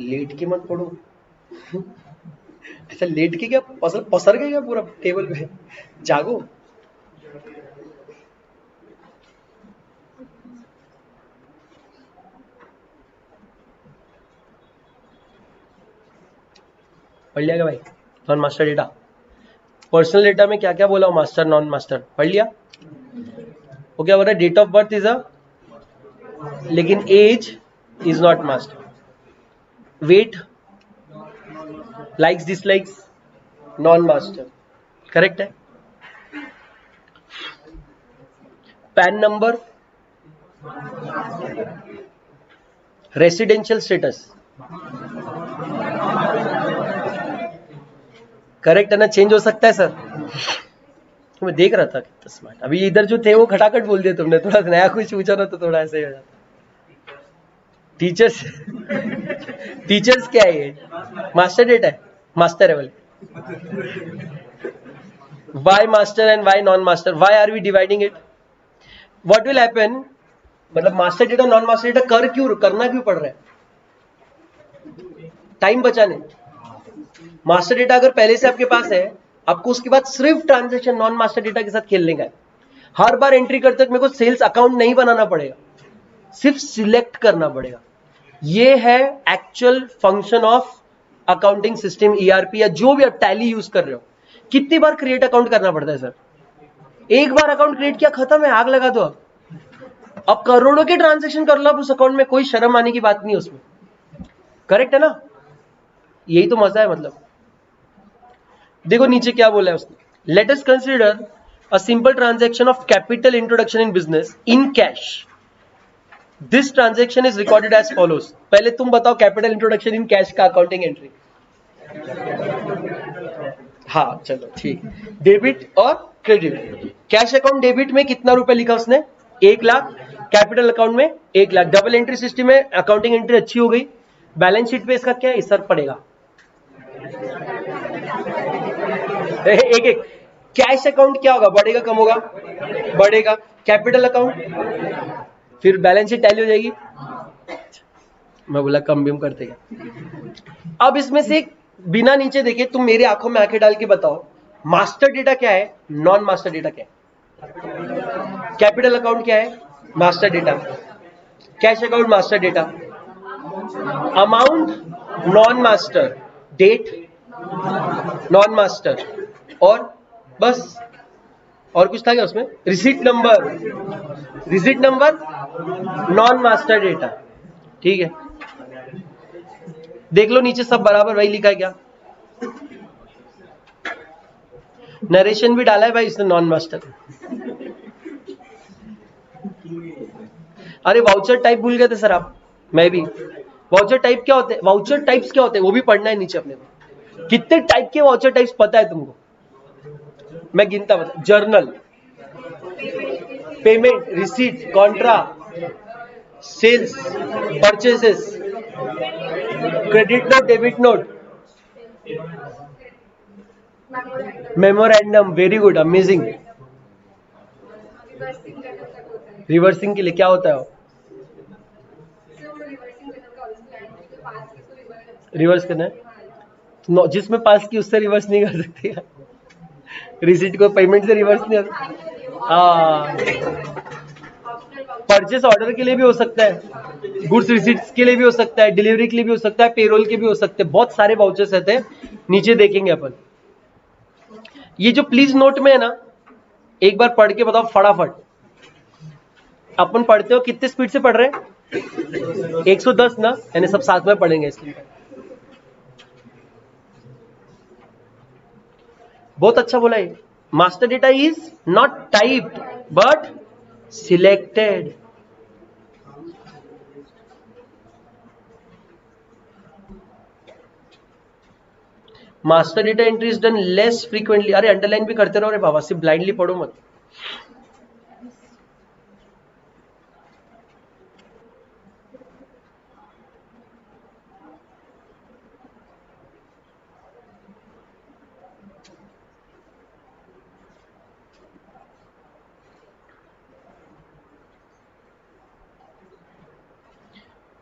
लेट के मत पढ़ो ऐसा लेट के क्या पसर गए क्या पूरा टेबल पे, जागो। पढ़ लिया क्या भाई? Non master data, personal data में क्या क्या बोला हो, मास्टर नॉन मास्टर पढ़ लिया। वो क्या बोल रहा है, date of birth is a, लेकिन age is not master, weight, likes dislikes non master, correct है। PAN number, residential status, correct है ना, चेंज हो सकता है सर। मैं देख रहा था कितना स्मार्ट, अभी इधर जो थे वो खटाखट बोल दिए तुमने, थोड़ा नया कुछ पूछा ना तो थोड़ा ऐसे ही हो जाता। टीचर्स टीचर्स क्या है ये, मास्टर डेटा है, मास्टर है बोले। Why master and why non master, why are we dividing it, what will happen, मतलब master data non master data करना क्यों पड़ रहा है, टाइम बचाने। मास्टर डेटा अगर पहले से आपके पास है, आपको उसके बाद सिर्फ ट्रांजैक्शन नॉन मास्टर डेटा के साथ खेलने का है। हर बार एंट्री करते वक्त मेरे को सेल्स अकाउंट नहीं बनाना पड़ेगा, सिर्फ सिलेक्ट करना पड़ेगा। ये है actual function of accounting system, ERP या जो भी आप टैली यूज कर रहे हो। कितनी बार क्रिएट अकाउंट करना पड़ता है सर? एक बार अकाउंट क्रिएट किया, खत्म है, आग लगा दो। अब करोड़ों के ट्रांजैक्शन कर लो आप उस अकाउंट में, कोई शर्म आने की बात नहीं उसमें, करेक्ट है ना। यही तो मजा है। मतलब देखो नीचे क्या बोला है उसने, let us consider a simple transaction of capital introduction in business in cash, this transaction is recorded as follows. पहले तुम बताओ कैपिटल इंट्रोडक्शन इन कैश का अकाउंटिंग एंट्री। हाँ चलो ठीक, डेबिट और क्रेडिट। कैश अकाउंट डेबिट में कितना रुपए लिखा उसने, 1 लाख, कैपिटल अकाउंट में 1 लाख, डबल एंट्री सिस्टम में अकाउंटिंग एंट्री अच्छी हो गई। बैलेंस शीट पे इसका क्या असर पड़ेगा, एक एक, कैश अकाउंट क्या होगा, बढ़ेगा कम होगा, बढ़ेगा। कैपिटल अकाउंट, फिर बैलेंस शीट टैली हो जाएगी। मैं बोला कम भी करते क्या। अब इसमें से बिना नीचे देखे तुम मेरी आंखों में आंखें डाल के बताओ, मास्टर डेटा क्या है, नॉन मास्टर डेटा क्या है। कैपिटल अकाउंट क्या है, master data. Cash account master data, amount non master, date non master, और बस, और कुछ था क्या उसमें, receipt number, receipt number non master data. ठीक है, देख लो नीचे सब बराबर वही लिखा है क्या, नरेशन भी डाला है भाई इसने नॉन मास्टर। अरे वाउचर टाइप भूल गए थे सर आप, मैं भी। वाउचर टाइप क्या होते हैं, वाउचर टाइप्स क्या होते हैं वो भी पढ़ना है नीचे अपने को। कितने टाइप के वाउचर टाइप्स पता है तुमको, मैं गिनता बता, journal, payment, receipt, contra, sales, purchases, credit note, debit note, memorandum, very good, amazing. Reversing के लिए क्या होता है, रिवर्स करना है, जिसमें पास की उससे रिवर्स नहीं कर सकते। रिसीट को पेमेंट से रिवर्स नहीं होता। हाँ, परचेस ऑर्डर के लिए भी हो सकता है, गुड्स रिसीट्स के लिए भी हो सकता है, डिलीवरी के लिए भी हो सकता है, पेरोल के भी हो सकते हैं, बहुत सारे वाउचर्स रहते हैं, नीचे देखेंगे अपन। ये जो प्लीज नोट में है ना, एक बार पढ़ के बताओ फटाफट। अपन पढ़ते हो कितने स्पीड से पढ़ रहे हैं, 110 ना, यानी सब साथ में पढ़ेंगे इसलिए। बहुत अच्छा बोला है, master data is not typed but selected. Master data entry is done less frequently. अरे अंडरलाइन भी करते रहो रे बाबा, सिर्फ ब्लाइंडली पढ़ो मत।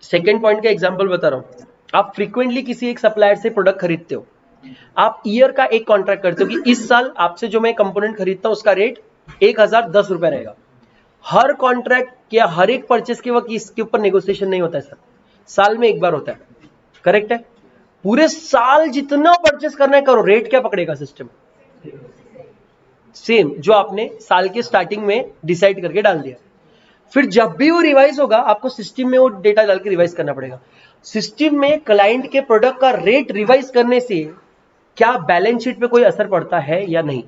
सेकेंड पॉइंट का एग्जाम्पल बता रहा हूं। आप फ्रीक्वेंटली किसी एक सप्लायर से प्रोडक्ट खरीदते हो, आप ईयर का एक कॉन्ट्रैक्ट करते हो कि इस साल आपसे जो मैं कंपोनेंट खरीदता हूं उसका रेट 1010 रुपए रहेगा। हर कॉन्ट्रैक्ट या हर एक परचेस के वक्त इसके ऊपर नेगोशिएशन नहीं होता है सर, साल में एक बार होता है। करेक्ट है? पूरे साल जितना परचेस करना है करो, रेट क्या पकड़ेगा सिस्टम? सेम जो आपने साल के स्टार्टिंग में डिसाइड करके डाल दिया। फिर जब भी वो रिवाइज होगा आपको सिस्टम में वो डेटा डाल के रिवाइज करना पड़ेगा। सिस्टम में क्लाइंट के प्रोडक्ट का रेट रिवाइज करने से क्या बैलेंस शीट पे कोई असर पड़ता है या नहीं?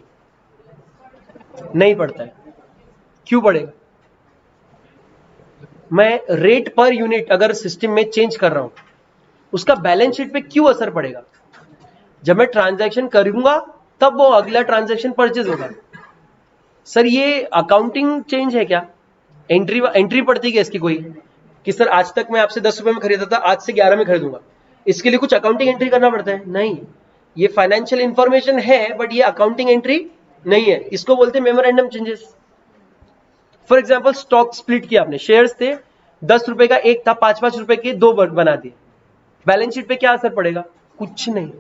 नहीं पड़ता है। क्यों पड़ेगा? मैं रेट पर यूनिट अगर सिस्टम में चेंज कर रहा हूं, उसका बैलेंस शीट पे क्यों असर पड़ेगा? जब मैं ट्रांजैक्शन करूंगा तब वो अगला ट्रांजैक्शन परचेज होगा। सर ये अकाउंटिंग चेंज है क्या? एंट्री पड़ती है इसकी कोई कि सर आज तक मैं आपसे 10 रुपए में खरीदा था, आज से 11 में खरीदूंगा, इसके लिए कुछ अकाउंटिंग एंट्री करना पड़ता है? नहीं, ये फाइनेंशियल इंफॉर्मेशन है बट ये अकाउंटिंग एंट्री नहीं है। इसको बोलते हैं memorandum changes. For example stock split किया आपने, शेयर्स थे 10 रुपए का एक था, 5-5 रुपए के दो बना दिए, बैलेंस शीट पे क्या असर पड़ेगा? कुछ नहीं।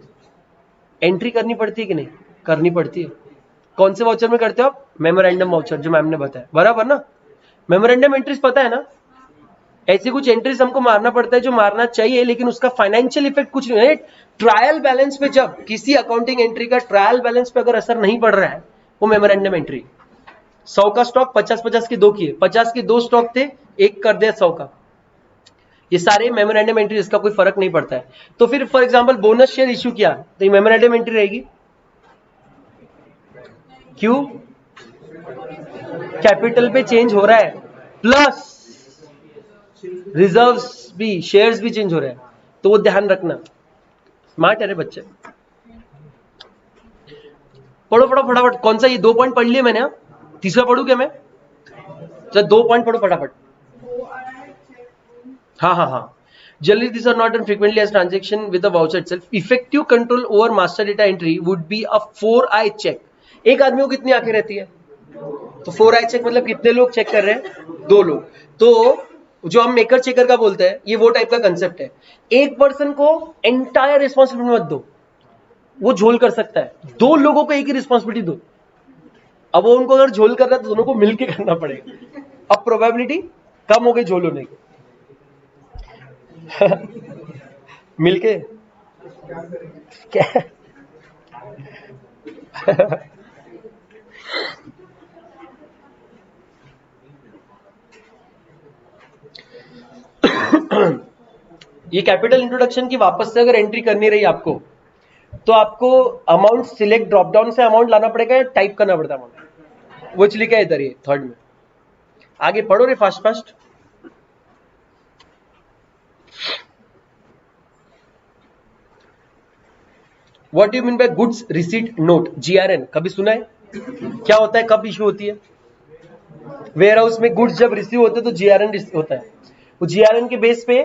एंट्री करनी पड़ती है कि नहीं? करनी पड़ती है। कौन से वाउचर में करते हो आप? मेमोरेंडम वाउचर, जो मैम ने बताया, बराबर ना? मेमोरेंडम एंट्रीज पता है ना? ऐसी कुछ एंट्रीज हमको मारना पड़ता है जो मारना चाहिए, लेकिन उसका फाइनेंशियल इफेक्ट कुछ नहीं है। ट्रायल बैलेंस पे जब किसी अकाउंटिंग एंट्री का ट्रायल बैलेंस पे अगर असर नहीं पड़ रहा है, वो मेमोरेंडम एंट्री। 100 का स्टॉक 50-50 के दो किए, 50 के दो स्टॉक थे, एक कर दिया 100 का, ये सारे मेमोरेंडम एंट्री, इसका कोई फर्क नहीं पड़ता है। तो फिर for example bonus share issue किया तो ये मेमोरेंडम एंट्री रहेगी। क्यों? कैपिटल पे चेंज हो रहा है, प्लस रिजर्व्स भी, शेयर्स भी चेंज हो रहे हैं, तो वो ध्यान रखना। स्मार्ट है रे बच्चे। पढ़ो पढ़ो फटाफट। कौन सा? ये 2 पॉइंट पढ़ लिए मैंने। तीसरा पढ़ू क्या मैं? चल 2 पॉइंट पढ़ो फटाफट। हाँ। Generally, these are not done frequently as transaction with the voucher itself. Effective control over master data entry would be a 4-eye check. एक आदमी को कितनी आंखें रहती है? तो 4-eye check मतलब कितने लोग चेक कर रहे हैं? 2 लोग। तो जो हम मेकर चेकर का बोलते हैं, ये वो टाइप का कंसेप्ट है। एक पर्सन को एंटायर रिस्पॉन्सिबिलिटी मत दो, वो झोल कर सकता है। 2 लोगों को एक ही रिस्पॉन्सिबिलिटी दो। अब वो उनको अगर झोल कर रहा है तो दोनों को मिलके करना पड़ेगा। अब प्रोबेबिलिटी कम हो गई झोल होने की। मिलके क्या? ये कैपिटल इंट्रोडक्शन की वापस से अगर एंट्री करनी रही आपको, तो आपको अमाउंट सिलेक्ट ड्रॉप डाउन से अमाउंट लाना पड़ेगा या टाइप करना पड़ता है अमाउंट? वो लिखा है इधर, ये थर्ड में। आगे पढ़ो रे fast fast. What you mean bye goods receipt note, GRN कभी सुना है? क्या होता है, कब इशू होती है? वेयर हाउस में गुड्स जब रिसीव होते हैं तो GRN होता है। वो GRN के बेस पे,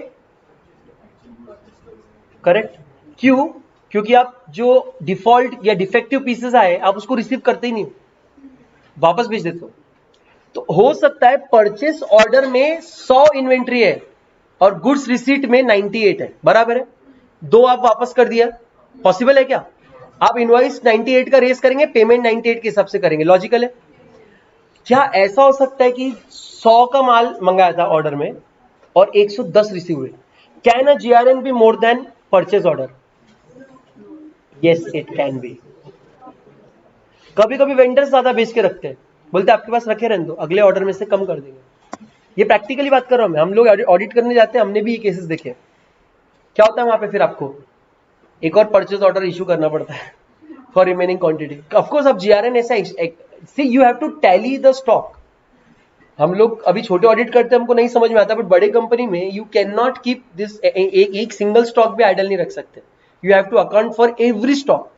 करेक्ट। क्यों? क्योंकि आप जो डिफॉल्ट या डिफेक्टिव पीसेस आए आप उसको रिसीव करते ही नहीं, वापस भेज देते हो। तो हो सकता है परचेस ऑर्डर में 100 इन्वेंट्री है और गुड्स रिसीट में 98 है, बराबर है? 2 आप वापस कर दिया, पॉसिबल है क्या? आप इनवॉइस 98 का रेस करेंगे, पेमेंट 98 के हिसाब से करेंगे, लॉजिकल है। क्या ऐसा हो सकता है कि 100 का माल मंगाया था ऑर्डर में और 110 रिसीव हुए? Can a GRN be more than purchase order? Yes it can B. कभी कभी वेंडर्स ज्यादा बेच के रखते हैं, बोलते आपके पास रखे रहने दो, अगले ऑर्डर में से कम कर देंगे। ये प्रैक्टिकली बात कर रहा हूं मैं, हम लोग ऑडिट करने जाते हैं, हमने भी ये केसेस देखे। क्या होता है वहां पे? फिर आपको एक और परचेज ऑर्डर इशू करना पड़ता है for remaining quantity. Of course अब GRN ऐसा, see you have to tally the stock. हम लोग अभी छोटे ऑडिट करते हैं, हमको नहीं समझ में आता, बट बड़े कंपनी में you can not keep this, एक सिंगल स्टॉक भी आइडल नहीं रख सकते। You have to account for every stock.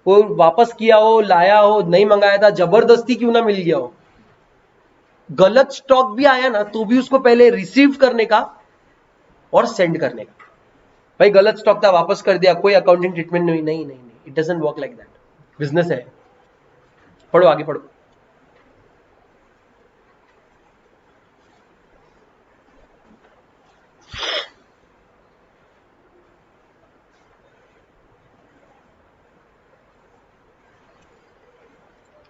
वो वापस किया हो, लाया हो, नहीं मंगाया था, जबरदस्ती क्यों ना मिल गया हो, गलत स्टॉक भी आया ना तो भी उसको पहले रिसीव करने का और सेंड करने का। भाई गलत स्टॉक था, वापस कर दिया, कोई अकाउंटिंग ट्रीटमेंट नहीं, नहीं नहीं नहीं, it doesn't work like that. Business है। पढ़ो आगे पढ़ो।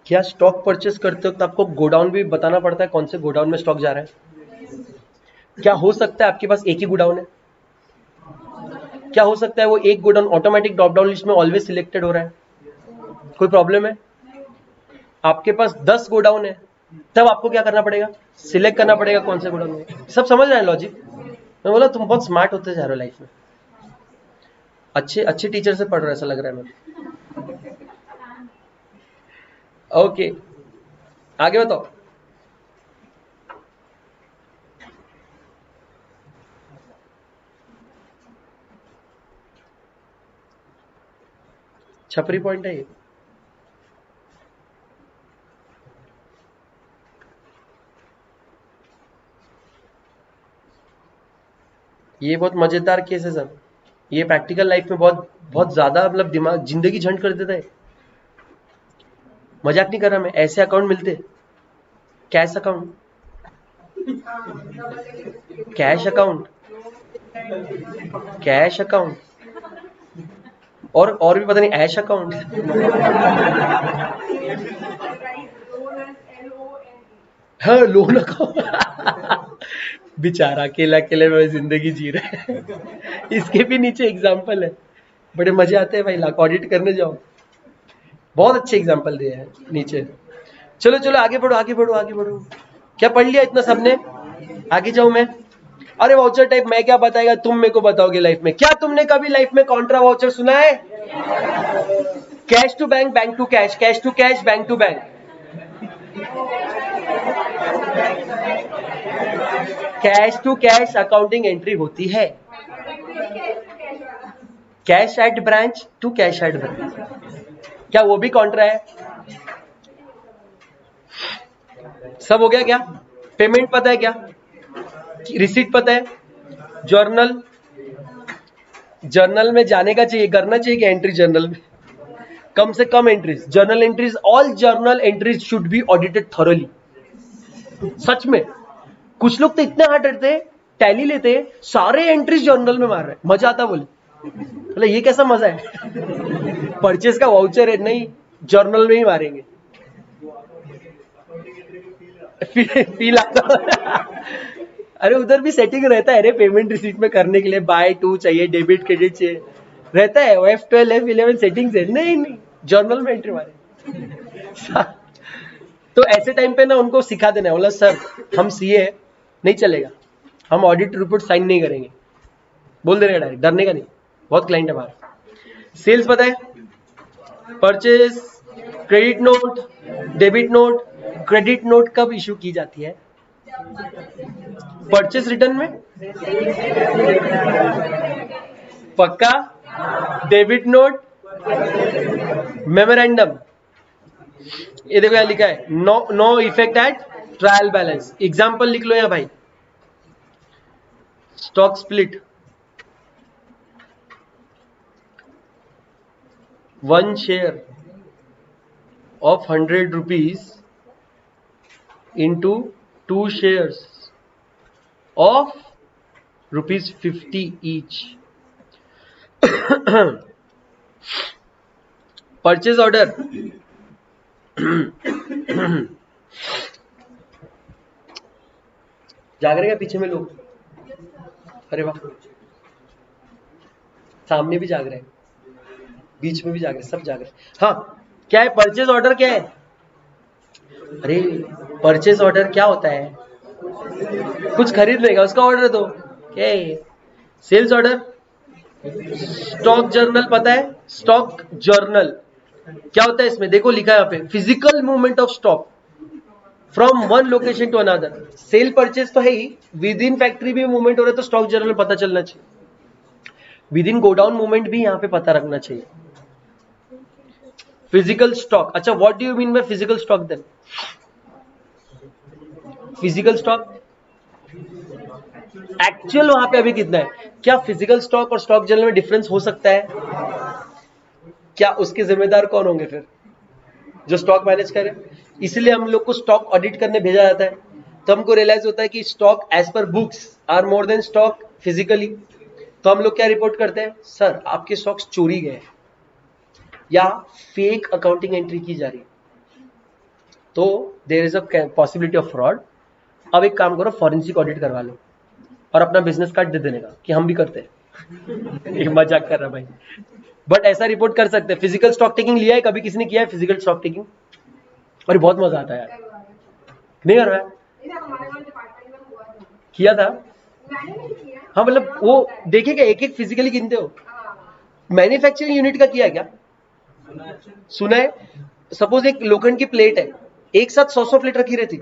क्या स्टॉक परचेस करते वक्त आपको गोडाउन भी बताना पड़ता है, कौन से गोडाउन में स्टॉक जा रहा है? क्या हो सकता है आपके पास एक ही गोडाउन है? क्या हो सकता है वो एक godown automatic drop down list में ऑलवेज सिलेक्टेड हो रहा है? कोई प्रॉब्लम है? आपके पास 10 गोडाउन है, तब आपको क्या करना पड़ेगा? सिलेक्ट करना पड़ेगा कौन से गोडाउन में। सब समझ रहे हैं लॉजिक? मैं बोला तुम बहुत स्मार्ट होते जा रहे हो लाइफ में, अच्छे अच्छे टीचर से पढ़ रहे हो ऐसा लग रहा है मुझे। ओके, आगे बताओ। छपरी पॉइंट है ये। बहुत मजेदार केस है सर, ये प्रैक्टिकल लाइफ में बहुत बहुत ज्यादा मतलब दिमाग जिंदगी झंड कर देता है। मजाक नहीं कर रहा मैं, ऐसे अकाउंट मिलते, cash account, cash account, cash account, और भी पता नहीं ऐश अकाउंट। हाँ लोन अकाउंट। बेचारा अकेला अकेले में जिंदगी जी रहा है। इसके भी नीचे एग्जाम्पल है, बड़े मजे आते हैं भाई, लाख ऑडिट करने जाओ, बहुत अच्छे एग्जाम्पल दिए हैं नीचे। चलो चलो आगे बढ़ो आगे बढ़ो आगे बढ़ो। क्या पढ़ लिया इतना सबने? आगे जाऊं मैं? अरे वाउचर टाइप मैं क्या बताएगा, तुम मेरे को बताओगे लाइफ में। क्या तुमने कभी लाइफ में कॉन्ट्रा वाउचर सुना है? Cash to bank, bank to cash, cash to cash, bank to bank. Cash to cash accounting entry होती है, cash at branch to cash at branch. क्या वो भी कॉन्ट्रा है? सब हो गया क्या? पेमेंट पता है क्या? रिसीट पता है? जर्नल, जर्नल में जाने का चाहिए, करना चाहिए क्या एंट्री जर्नल में? कम से कम entries, journal entries, all journal entries should be audited thoroughly. सच में कुछ लोग तो इतने हार्ड रहते हैं, टैली लेते हैं, सारे एंट्रीज जर्नल में मार रहे हैं, मजा आता बोले। मतलब ये कैसा मजा है? परचेस का वाउचर है, नहीं जर्नल में ही मारेंगे। फील आता। अरे उधर भी सेटिंग रहता है रे, पेमेंट रिसीट में करने के लिए बाय टू चाहिए, डेबिट क्रेडिट चाहिए, रहता है F12 F11 सेटिंग्स है। नहीं जर्नल में एंट्री मारे। तो ऐसे टाइम पे ना उनको सिखा देना, बोला सर हम सीए है, नहीं चलेगा, हम ऑडिट रिपोर्ट साइन नहीं करेंगे, बोल देने का डायरेक्ट, डरने का नहीं। बहुत क्लाइंट है हमारा। सेल्स पता है? Purchase, credit note, debit note. Credit note कब इशू की जाती है? परचेज रिटर्न में। पक्का? डेबिट नोट, मेमोरेंडम, ये देखो यहाँ लिखा है no effect at trial balance. Example लिख लो यहाँ भाई, stock split, 1 share of 100 rupees into 2 shares of rupees 50 each. Purchase order, जाग रहे हैं पीछे में लोग? अरे वाह, सामने भी जाग रहे हैं, बीच में भी जाग रहे हैं, सब जाग रहे हैं। हाँ क्या है परचेज ऑर्डर? क्या है? अरे परचेज ऑर्डर क्या होता है? कुछ खरीदने का उसका ऑर्डर दो। क्या है? Sales order. स्टॉक जर्नल पता है? स्टॉक जर्नल क्या होता है? इसमें देखो लिखा है यहाँ पे, physical movement of stock from one location to another. Sale purchase तो है ही, विद इन फैक्ट्री भी मूवमेंट हो रहा है तो स्टॉक जर्नल पता चलना चाहिए, विद इन गोडाउन मूवमेंट भी यहाँ पे पता रखना चाहिए। फिजिकल स्टॉक, अच्छा what do you mean by physical stock then? Physical stock actual वहां पे अभी कितना है? क्या फिजिकल स्टॉक और स्टॉक जर्नल में डिफरेंस हो सकता है? क्या उसके जिम्मेदार कौन होंगे फिर? जो स्टॉक मैनेज करे। इसलिए हम लोग को स्टॉक ऑडिट करने भेजा जाता है, तो हमको रियलाइज होता है कि स्टॉक एज पर books are more than stock physically. तो हम लोग क्या रिपोर्ट करते हैं, सर आपके स्टॉक्स चोरी गए या फेक अकाउंटिंग एंट्री की जा रही है। तो there is a possibility of fraud. अब एक काम करो, फॉरेंसिक ऑडिट करवा लो और अपना बिजनेस कार्ड दे देने का कि हम भी करते हैं। ये मजाक कर रहा भाई, बट ऐसा रिपोर्ट कर सकते हैं। फिजिकल स्टॉक टेकिंग लिया है कभी किसी ने? किया है फिजिकल स्टॉक टेकिंग? और बहुत मजा आता है यार। नहीं कर रहा है? किया था? हाँ मतलब वो देखिएगा, एक एक फिजिकली गिनते हो। मैन्युफैक्चरिंग यूनिट का किया है क्या? सुना है। सपोज एक लोखंड की प्लेट है, एक साथ 100 प्लेट रखी रहती।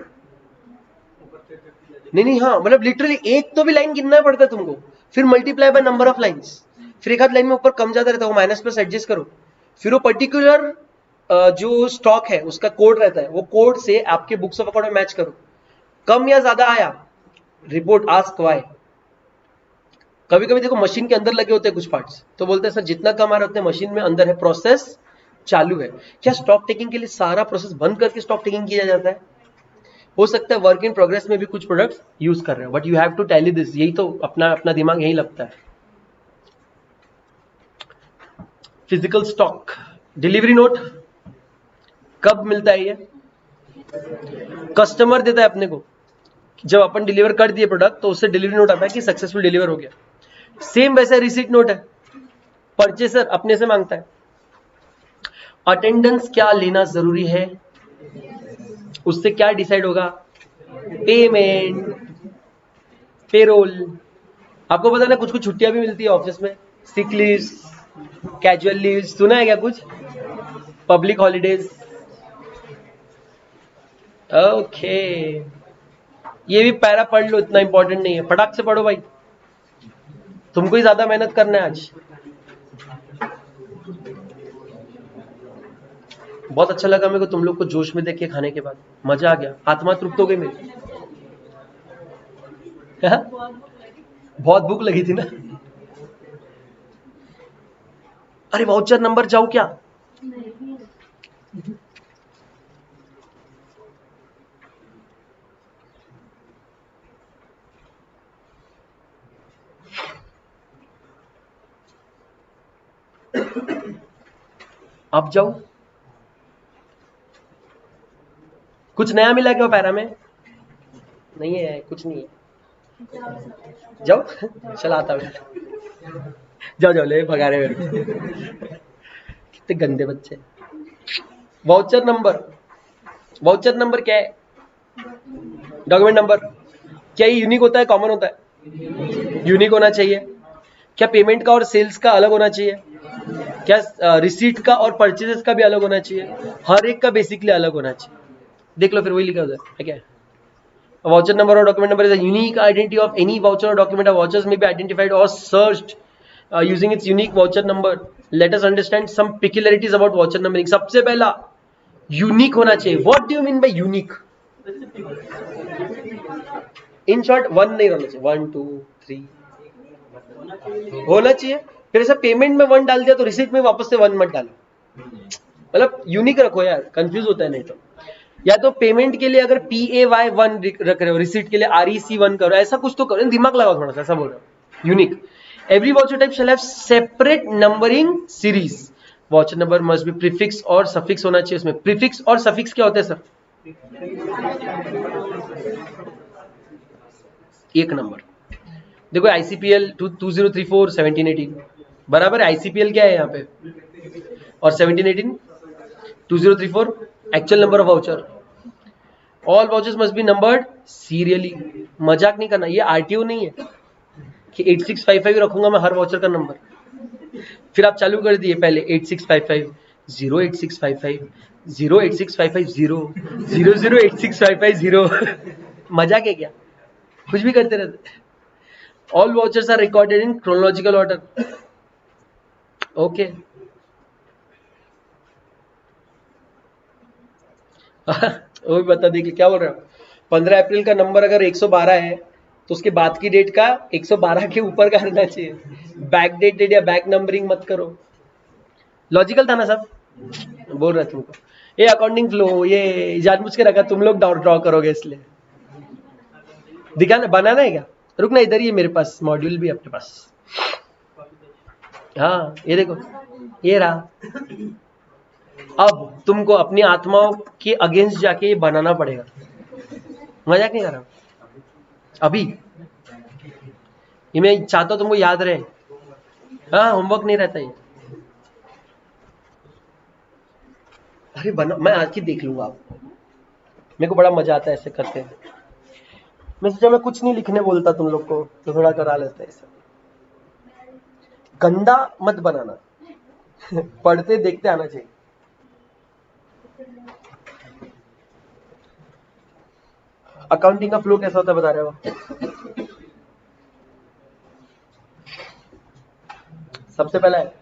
नहीं, हाँ मतलब लिटरली एक तो भी लाइन गिनना पड़ता है तुमको, फिर multiply by number of lines, फिर एक आध लाइन में ऊपर कम ज्यादा रहता है, वो माइनस प्लस एडजस्ट करो, फिर वो पर्टिकुलर जो स्टॉक है उसका कोड रहता है, वो कोड से आपके बुक्स ऑफ अकाउंट में मैच करो। कम या ज्यादा आया, रिपोर्ट आस्क व्हाई। कभी कभी देखो मशीन के अंदर लगे होते हैं कुछ पार्ट्स, तो बोलते हैं सर जितना कम आ रहा है उतने मशीन में अंदर है, प्रोसेस चालू है। क्या स्टॉक टेकिंग के लिए सारा प्रोसेस बंद करके स्टॉक टेकिंग किया जाता है? हो सकता है वर्क इन प्रोग्रेस में भी कुछ प्रोडक्ट्स यूज कर रहे हो, but you have to tally this. यही तो अपना अपना दिमाग यही लगता है। फिजिकल स्टॉक डिलीवरी नोट कब मिलता है? ये कस्टमर देता है अपने को, जब अपन डिलीवर कर दिए प्रोडक्ट तो उससे डिलीवरी नोट आता है कि सक्सेसफुल डिलीवर हो गया। सेम वैसे रिसीट नोट है, परचेसर अपने से मांगता है। अटेंडेंस क्या लेना जरूरी है? उससे क्या डिसाइड होगा? Payment, payroll. आपको पता ना कुछ कुछ छुट्टियां भी मिलती है ऑफिस में, सिक लीव, कैजुअल लीव, सुना है क्या कुछ? Public holidays. ओके, ये भी पैरा पढ़ लो, इतना इंपॉर्टेंट नहीं है, फटाक से पढ़ो भाई, तुमको ही ज्यादा मेहनत करना है आज। बहुत अच्छा लगा मेरे को तुम लोग को जोश में देख के, खाने के बाद मजा आ गया, आत्मा तृप्त हो गई मेरी। बहुत भूख लगी थी ना। अरे वाउचर नंबर जाओ क्या? अब जाओ। कुछ नया मिला क्या पैरा में? नहीं है, कुछ नहीं है। जाओ, चलाता हूँ। जाओ जाओ, ले भगा रहे मेरे को। कितने गंदे बच्चे। वाउचर नंबर, वाउचर नंबर क्या है? Document number. क्या ये यूनिक होता है, कॉमन होता है? यूनिक होना चाहिए। क्या पेमेंट का और सेल्स का अलग होना चाहिए? क्या रिसीट का और परचेजेस का भी अलग होना चाहिए? हर एक का बेसिकली अलग होना चाहिए। देख लो फिर वही लिखा होता है क्या? Voucher number or document number is a unique identity of any voucher or document. Vouchers may be identified or searched using its unique voucher number. Let us understand some peculiarities about voucher numbering. सबसे पहला unique होना चाहिए। What do you mean by unique? In short, one नहीं होना चाहिए, 1 2 3 होना चाहिए। फिर ऐसा पेमेंट में वन डाल दिया तो रिसीट में वापस से वन मत डालो, मतलब यूनिक रखो यार, कंफ्यूज होता है नहीं तो। या तो पेमेंट के लिए अगर PAY 1 रख रहे हो, रिसीट के लिए REC 1 करो, ऐसा कुछ तो करो, दिमाग लगाओ थोड़ा सा, ऐसा बोल रहा हूँ। Unique. Every voucher type shall have separate numbering series. Voucher number must be prefix और सफिक्स होना चाहिए। उसमें प्रीफिक्स और सफिक्स क्या होते हैं सर? एक नंबर। देखो ICPL 2034 1718 बराबर है। ICPL क्या है यहाँ पे, और 1718 2034 actual number of voucher. All vouchers must be numbered serially. मजाक नहीं करना, ये RTO नहीं है कि 8655 रखूंगा मैं हर वाउचर का नंबर। फिर आप चालू कर दिए पहले 8655 08655 08655 0008655 0। मजाक है क्या? कुछ भी करते रहते। All vouchers are recorded in chronological order. Okay. वो भी बता देखिए क्या बोल रहे हो। 15 अप्रैल का नंबर अगर 112 है तो उसके बाद की डेट का 112 के ऊपर का रहना चाहिए। बैक डेटेड या बैक नंबरिंग मत करो। लॉजिकल था ना सब? बोल रहा तुमको ये अकाउंटिंग फ्लो, ये जानबूझ के रखा, तुम लोग ड्रॉ करोगे इसलिए। दिखाना, बनाना है क्या? रुकना, इधर ही है मेरे पास मॉड्यूल भी अपने पास। हाँ ये देखो, ये रहा। अब तुमको अपनी आत्माओं के अगेंस्ट जाके ये बनाना पड़ेगा। मजाक नहीं कर रहा अभी, ये मैं चाहता हूं तुमको याद रहे। हाँ, होमवर्क नहीं रहता ये। अरे बना, मैं आज की देख लूंगा आपको, मेरे को बड़ा मजा आता है ऐसे करते हैं। मैं सोचा मैं कुछ नहीं लिखने बोलता तुम लोग को, तो थोड़ा करा लेते हैं ऐसा। गंदा मत बनाना पढ़ते देखते आना चाहिए। अकाउंटिंग का फ्लो कैसा होता है बता रहे हो? सबसे पहला है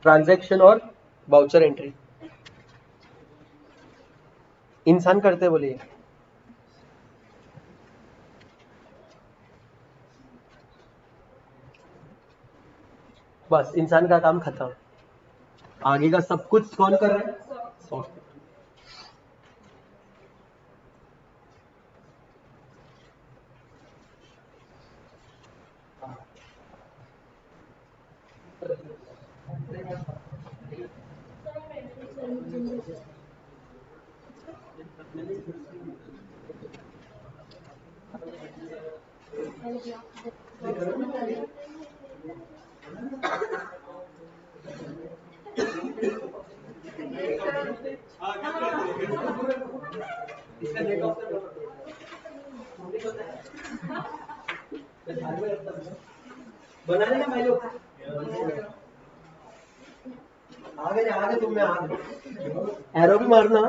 ट्रांजैक्शन और वाउचर एंट्री। इंसान करते बोलिए। बस इंसान का काम खत्म, आगे का सब कुछ कौन कर रहा है? सॉफ्टवेयर। बनाने का भाई लोग आगे तुम में आगे एरो भी मारना।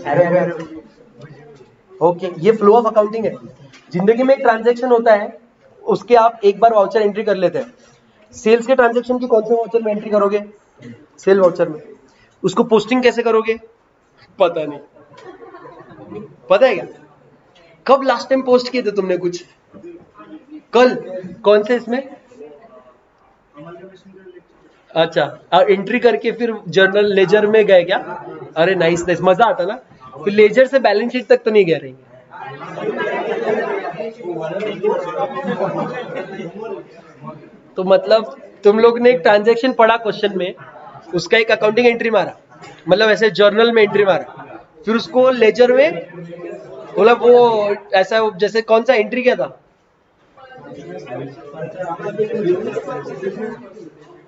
एरो ओके, ये फ्लो ऑफ अकाउंटिंग है। जिंदगी में एक ट्रांजैक्शन होता है, उसके आप एक बार वाउचर एंट्री कर लेते हैं। सेल्स के ट्रांजैक्शन की कौन से वाउचर में एंट्री करोगे? सेल वाउचर में। उसको पोस्टिंग कैसे करोगे? पता नहीं। पता है क्या? कब लास्ट टाइम पोस्ट किए थे तुमने कुछ? कल? कौन से इसमें? अच्छा, और एंट्री करके फिर जर्नल लेजर में गए क्या? अरे नाइस नाइस, मजा आता ना। फिर लेजर से बैलेंस शीट तक तो नहीं गए रहेंगे। तो मतलब तुम लोग ने एक ट्रांजैक्शन पढ़ा क्वेश्चन में, उसका एक अकाउंटिंग एंट्री मारा, मतलब ऐसे जर्नल में एंट्री मारा, फिर उसको लेजर में, मतलब वो ऐसा जैसे कौन सा एंट्री क्या था?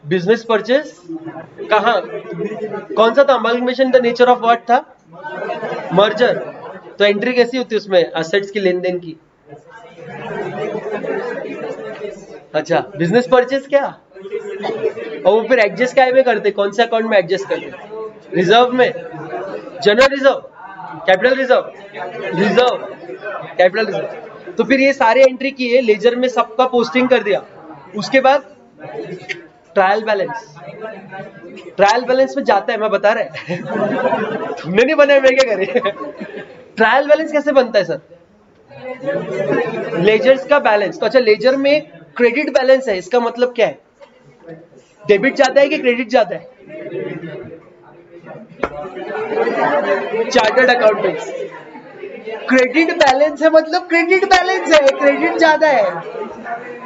बिजनेस परचेस कहाँ? कौन सा था? Amalgamation the nature of what था? मर्जर। तो एंट्री कैसी होती है उसमें एसेट्स की, लेन देन की? अच्छा, बिजनेस परचेस क्या? और वो फिर एडजस्ट क्या में करते? कौन से अकाउंट में एडजस्ट करते? रिजर्व में? General reserve, capital reserve, reserve, capital reserve. तो फिर ये सारे एंट्री किए, लेजर में सबका पोस्टिंग कर दिया। उसके बाद ट्रायल बैलेंस। ट्रायल बैलेंस में जाता है, मैं बता रहा हमने नहीं बनाया, मैं क्या करे? ट्रायल बैलेंस कैसे बनता है सर? लेजर्स का बैलेंस। तो अच्छा, लेजर में क्रेडिट बैलेंस है, इसका मतलब क्या है? डेबिट जाता है कि क्रेडिट जाता है? चार्टर्ड अकाउंटेंट्स, क्रेडिट बैलेंस है मतलब क्रेडिट बैलेंस है, क्रेडिट ज्यादा है।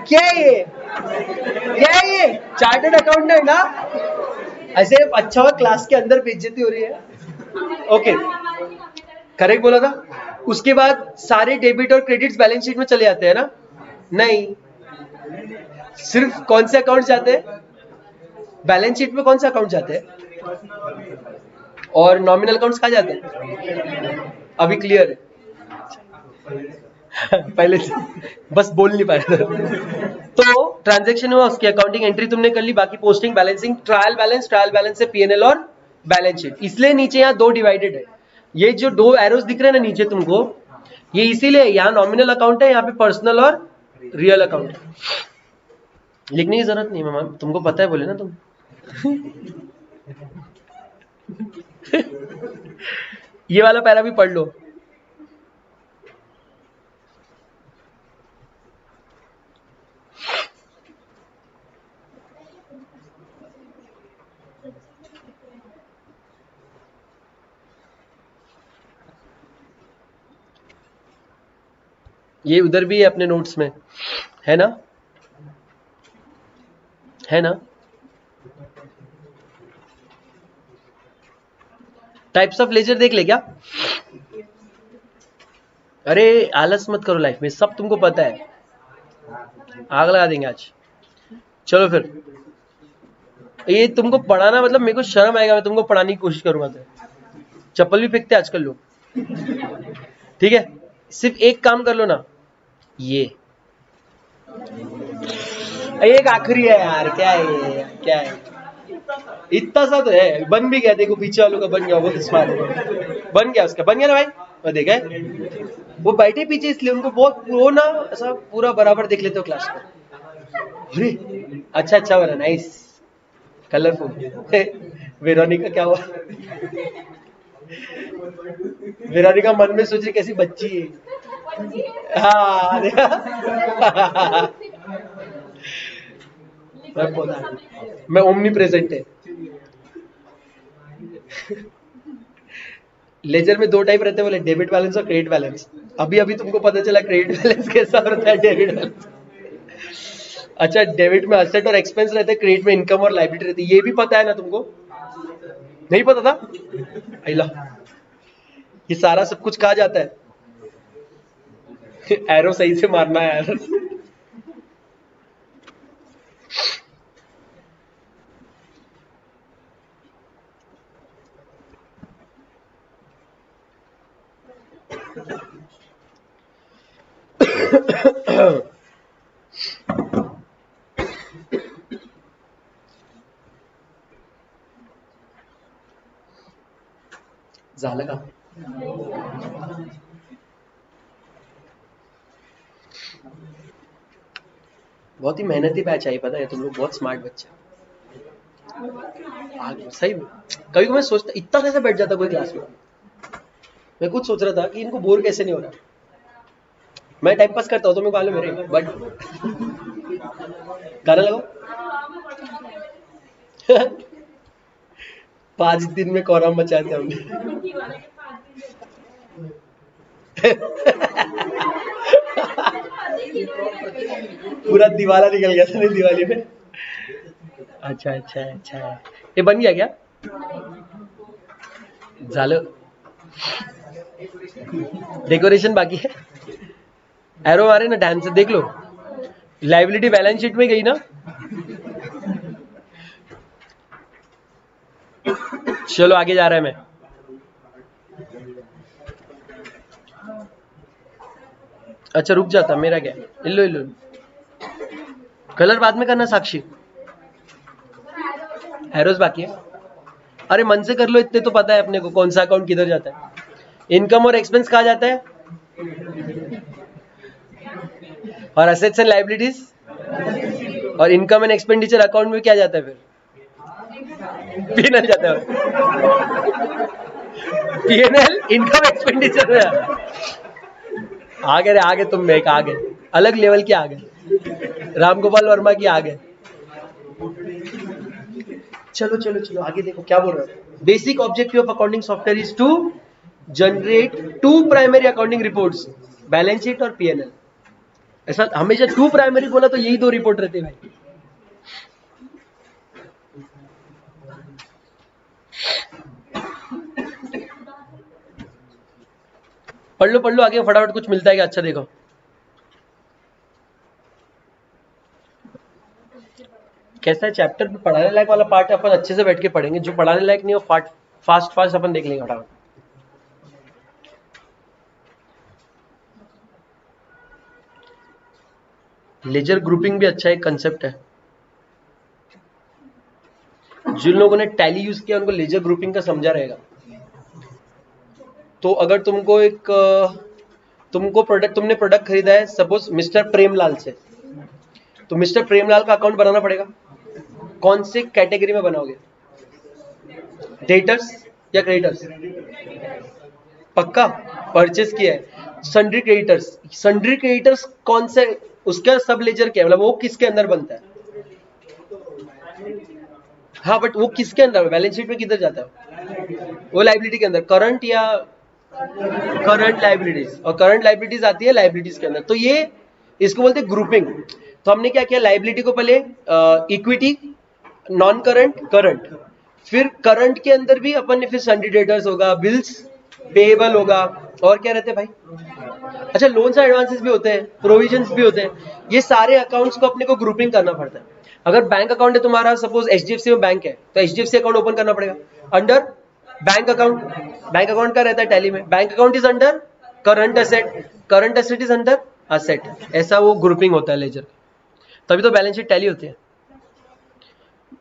क्या है ये? क्या है ये? चार्टर्ड अकाउंटेंट ना? ऐसे अच्छा हुआ क्लास के अंदर बेइज्जती हो रही है। ओके, करेक्ट बोला था। उसके बाद सारे डेबिट और क्रेडिट्स बैलेंस शीट में चले जाते हैं ना? नहीं, सिर्फ कौन से अकाउंट जाते हैं बैलेंस शीट में? कौन से अकाउंट जाते हैं? और नॉमिनल अकाउंट्स कहाँ जाते हैं? अभी क्लियर है? पहले से बस बोल नहीं पाया था। तो ट्रांजैक्शन हुआ, उसकी अकाउंटिंग एंट्री तुमने कर ली, बाकी posting, balancing, trial balance. Trial balance से पीएनएल और बैलेंस शीट। इसलिए नीचे यहाँ दो डिवाइडेड है। ये जो दो एरोस दिख रहे हैं ना नीचे तुमको, ये इसीलिए यहाँ नॉमिनल अकाउंट है, यहाँ पे पर्सनल और रियल अकाउंट है। लिखने की जरूरत नहीं मैम, तुमको पता है बोले ना तुम। ये वाला पैरा भी पढ़ लो। ये उधर भी है अपने नोट्स में, है ना? है ना? टाइप्स ऑफ लेजर देख ले क्या? अरे आलस मत करो लाइफ में, सब तुमको पता है, आग लगा देंगे आज। चलो फिर, ये तुमको पढ़ाना मतलब मेरे को शर्म आएगा, मैं तुमको पढ़ाने की कोशिश करूंगा तो चप्पल भी फेंकते आजकल लोग। ठीक है, सिर्फ एक काम कर लो ना, ये एक आखिरी है यार, क्या है ये, क्या है, इतना सा तो है, बन भी गया, देखो पीछे वालों का बन गया, बहुत स्मार्ट है, बन गया उसका, बन गया ना भाई, वो देखा है? वो बैठे पीछे इसलिए उनको बहुत वो ना ऐसा पूरा बराबर देख लेते हो क्लास को। अरे अच्छा अच्छा बना, नाइस, कलरफुल। वेरोनिका क्या हुआ? वेरोनिका मन में सोच रही कैसी बच्ची है। हाँ देखा? मैं ओमनी प्रेजेंट है। लेजर में दो टाइप रहते हैं बोले, डेबिट बैलेंस और क्रेडिट बैलेंस। अभी अभी तुमको पता चला क्रेडिट बैलेंस कैसा होता है, डेबिट बैलेंस। अच्छा, डेबिट में असेट और एक्सपेंस रहते हैं, क्रेडिट में इनकम और लायबिलिटी रहती है, ये भी पता है ना तुमको? नहीं पता था? अल्लाह, ये सारा सब कुछ कहा जाता है। एरो सही से मारना है यार। झालं का? बहुत ही मेहनती बैच आई, पता है, तुम लोग बहुत स्मार्ट बच्चे। सही में कभी कभी मैं सोचता इतना कैसे बैठ जाता कोई क्लास में। मैं खुद सोच रहा था कि इनको बोर कैसे नहीं हो रहा। मैं टाइम पास करता हूँ तो मैं मालूम मेरे, बट गाना लगाओ। 5 दिन में कोहराम मचाते हमने। पूरा दिवाला निकल गया था नहीं दिवाली में। अच्छा अच्छा अच्छा, ये बन गया क्या? झालं, डेकोरेशन बाकी है। एरो मारे ना ध्यान से देख लो, लाइबिलिटी बैलेंस शीट में गई ना। चलो आगे जा रहा है मैं। अच्छा रुक जाता, मेरा क्या, इल्लो इल्लो, कलर बाद में करना साक्षी, एरोस बाकी है। अरे मन से कर लो, इतने तो पता है अपने को कौन सा अकाउंट किधर जाता है। इनकम और एक्सपेंस कहा जाता है, और असेट्स एंड लाइबिलिटीज, और इनकम एंड एक्सपेंडिचर अकाउंट में क्या जाता है फिर? पीएनएल जाता है। पीएनएल इनकम एक्सपेंडिचर में आगे रे, आगे तुम में एक आगे अलग लेवल के आगे, रामगोपाल वर्मा की आगे। चलो चलो चलो आगे देखो क्या बोल रहा है। Basic objective of accounting software is to generate 2 primary accounting reports, balance sheet और पीएनएल। ऐसा हमेशा 2 प्राइमरी बोला तो यही 2 रिपोर्ट रहते हैं भाई। पढ़ लो आगे फटाफट, कुछ मिलता है क्या अच्छा देखो। कैसा है चैप्टर में पढ़ाने लायक वाला पार्ट अपन अच्छे से बैठ के पढ़ेंगे, जो पढ़ाने लायक नहीं हो फास्ट फास्ट अपन देख लेंगे फटाफट। लेजर ग्रुपिंग भी अच्छा एक कंसेप्ट है। जिन लोगों ने टैली यूज किया उनको लेजर ग्रुपिंग का समझा रहेगा। तो अगर तुमको एक तुमने प्रोडक्ट खरीदा है सपोज मिस्टर प्रेमलाल से, तो मिस्टर प्रेमलाल का अकाउंट बनाना पड़ेगा। कौन से कैटेगरी में बनाओगे, डेटर्स या क्रेडिटर्स? पक्का परचेस किया है, सन्ड्री क्रेडिटर्स। सन्ड्री क्रेडिटर्स कौन से, उसका सब लेजर क्या है, मतलब वो किसके अंदर बनता है? हाँ बट वो किसके अंदर, बैलेंस शीट में किधर जाता है वो? लाइबिलिटी के अंदर, करंट या करंट लाइबिलिटीज, और करंट लाइबिलिटीज आती है लाइबिलिटीज के अंदर। तो ये इसको बोलते हैं ग्रुपिंग। तो हमने क्या किया, लाइबिलिटी को पहले इक्विटी, नॉन करंट, करंट, फिर करंट के अंदर भी अपन ने फिर सन्डी डेटर्स होगा, बिल्स पेएबल होगा, और क्या रहते हैं भाई? अच्छा, लोन्स एंड एडवांसेस भी होते हैं, प्रोविजंस भी होते हैं। ये सारे अकाउंट्स को अपने को ग्रुपिंग करना पड़ता है। अगर बैंक अकाउंट है तुम्हारा, सपोज एचडीएफसी में बैंक है, तो एचडीएफसी अकाउंट ओपन करना पड़ेगा under bank account. Bank account का रहता है टैली में, bank account is under current asset, current asset is under asset. ऐसा वो ग्रुपिंग होता है लेजर, तभी तो बैलेंस शीट टैली होती है।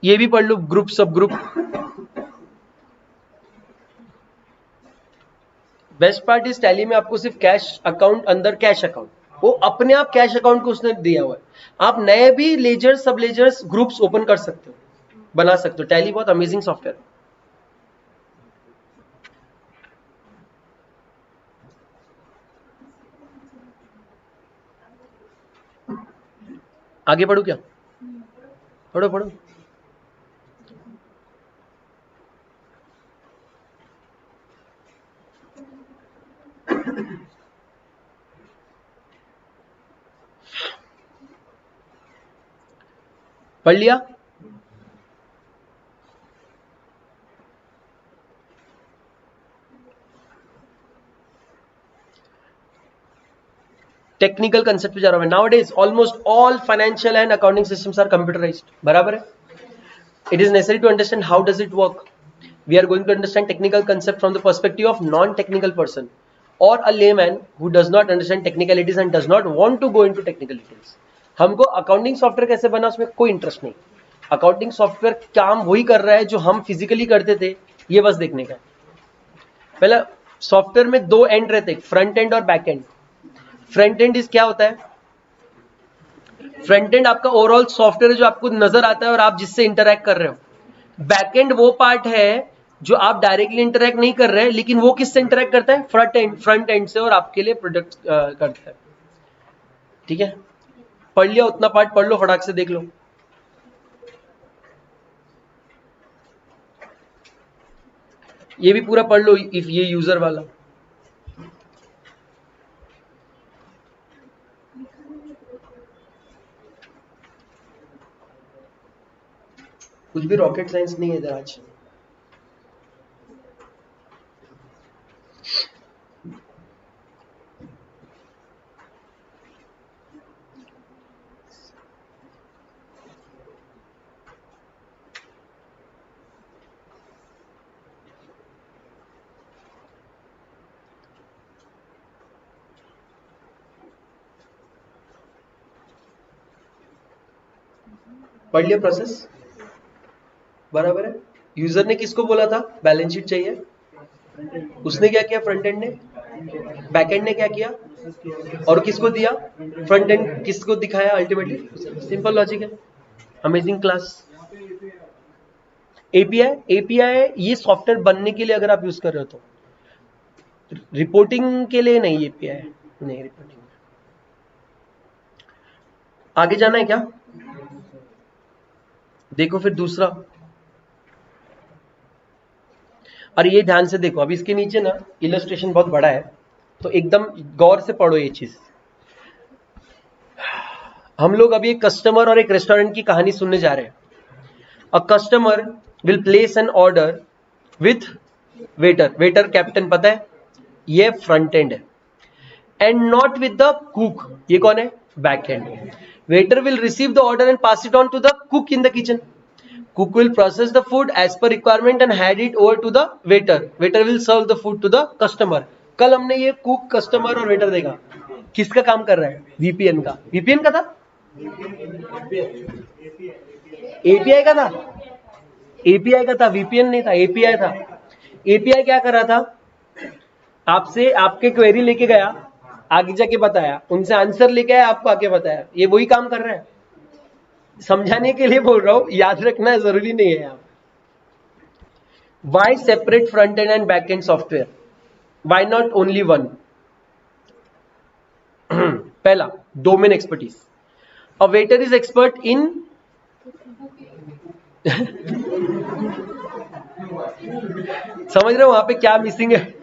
ये भी पढ़ लो, ग्रुप सब ग्रुप। बेस्ट पार्ट इस टैली में आपको सिर्फ कैश अकाउंट अंदर कैश अकाउंट, वो अपने आप कैश अकाउंट को उसने दिया हुआ है। आप नए भी लेजर सब लेजर्स ग्रुप्स ओपन कर सकते हो, बना सकते हो। टैली बहुत अमेजिंग सॉफ्टवेयर। आगे पढ़ू क्या? पढ़ो पढ़ो। पढ़ लिया? टेक्निकल कंसेप्ट पे जा रहा हूं मैं। Nowadays almost all financial and accounting systems are computerised, बराबर है? It is necessary to understand how does it work. We are going to understand technical concept from the perspective of non-technical person or a layman who does not understand technicalities and does not want to go into technical details. हमको accounting software कैसे बना उसमें कोई interest नहीं। Accounting software काम वही कर रहा है जो हम फिजिकली करते थे, ये बस देखने का। पहला, सॉफ्टवेयर में दो एंड रहते हैं, फ्रंट एंड और back and. Front end is क्या होता है? फ्रंट एंड आपका ओवरऑल सॉफ्टवेयर जो आपको नजर आता है और आप जिससे इंटरैक्ट कर रहे हो। बैक एंड वो पार्ट है जो आप डायरेक्टली इंटरैक्ट नहीं कर रहे हैं, लेकिन वो किससे इंटरैक्ट करता है? फ्रंट एंड से, और आपके लिए प्रोडक्ट करता है। ठीक है, पढ़ लिया? उतना पार्ट पढ़ लो, फटाक से देख लो। ये भी पूरा पढ़ लो, इफ ये यूजर वाला। कुछ भी रॉकेट साइंस नहीं है इधर आज। पढ़ लिया प्रोसेस, बराबर है? यूजर ने किसको बोला था बैलेंस शीट चाहिए? उसने क्या किया? फ्रंट एंड ने। बैक एंड ने क्या किया? और किसको दिया? फ्रंट एंड किसको दिखाया अल्टीमेटली? सिंपल लॉजिक है, अमेजिंग क्लास। एपीआई, एपीआई ये सॉफ्टवेयर बनने के लिए अगर आप यूज कर रहे हो तो, रिपोर्टिंग के लिए नहीं। एपीआई नहीं, रिपोर्टिंग। आगे जाना है क्या? देखो फिर दूसरा, और ये ध्यान से देखो। अब इसके नीचे ना इलस्ट्रेशन बहुत बड़ा है, तो एकदम गौर से पढ़ो ये चीज। हम लोग अभी एक कस्टमर और एक रेस्टोरेंट की कहानी सुनने जा रहे हैं। A customer will place an order with waiter, waiter captain पता है, ये फ्रंट एंड है, and not with the cook, ये कौन है? Back end. Waiter will receive the order and pass it on to the cook in the kitchen. Cook will process the food as per requirement and hand it over to the waiter. Waiter will serve the food to the customer. कल हमने ये cook, customer और waiter देखा, किसका काम कर रहा है? वीपीएन का। वीपीएन का था? एपीआई का था? एपीआई का था, वीपीएन नहीं था, एपीआई था। एपीआई क्या कर रहा था? आपसे आपके क्वेरी लेके गया, आगे जाके बताया, उनसे आंसर लेके आया, आपको आके बताया। ये वही काम कर रहा है। समझाने के लिए बोल रहा हूं, याद रखना जरूरी नहीं है। आप why separate front end and back end software? Why not only one? पहला, domain expertise. A waiter is expert in समझ रहे हो वहां पे क्या मिसिंग है?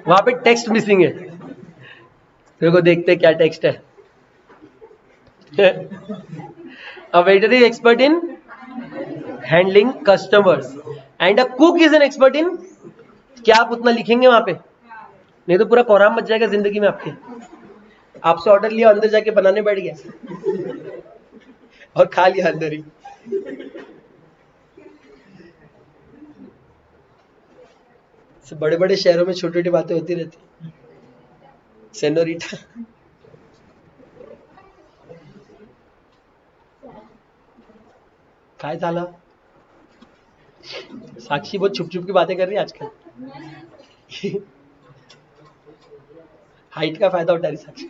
वहां पे टेक्स्ट मिसिंग है। देखो देखते क्या टेक्स्ट है। A waiter is expert in handling customers and a cook is an expert in, क्या आप उतना लिखेंगे वहां पे? नहीं तो पूरा कोहराम मच जाएगा जिंदगी में आपके। आपसे ऑर्डर लिया, अंदर जाके बनाने बैठ गया और खा लिया अंदर ही। बड़े बड़े शहरों में छोटी छोटी बातें होती रहती। सेनोरिटा काय झाला? साक्षी बहुत छुप छुप की बातें कर रही है आजकल। हाइट का फायदा उठा रही साक्षी।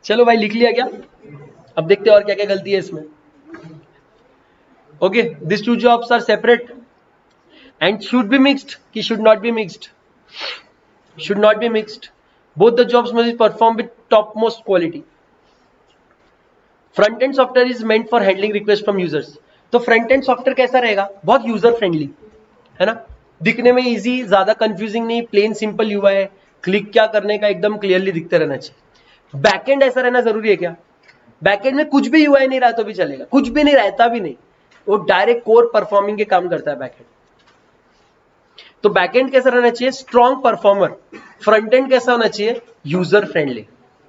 चलो भाई, लिख लिया क्या? अब देखते हैं और क्या क्या गलती है इसमें। Okay, this two jobs are separate and should be mixed ki should not be mixed, should not be mixed, both the jobs must be performed with topmost quality. Front end software is meant for handling request from users. तो front end software कैसा रहेगा? बहुत user friendly, है ना, दिखने में easy, ज्यादा confusing नहीं, प्लेन सिंपल यूआई है, क्लिक क्या करने का एकदम क्लियरली दिखते रहना चाहिए। बैकएंड ऐसा रहना जरूरी है क्या? बैकएंड में कुछ भी यूआई नहीं रहा तो भी चलेगा, कुछ भी नहीं रहता भी नहीं, वो डायरेक्ट कोर परफॉर्मिंग के काम करता है बैकएंड। तो बैकएंड कैसा रहना चाहिए? Strong performer. फ्रंट एंड कैसा होना चाहिए? User friendly.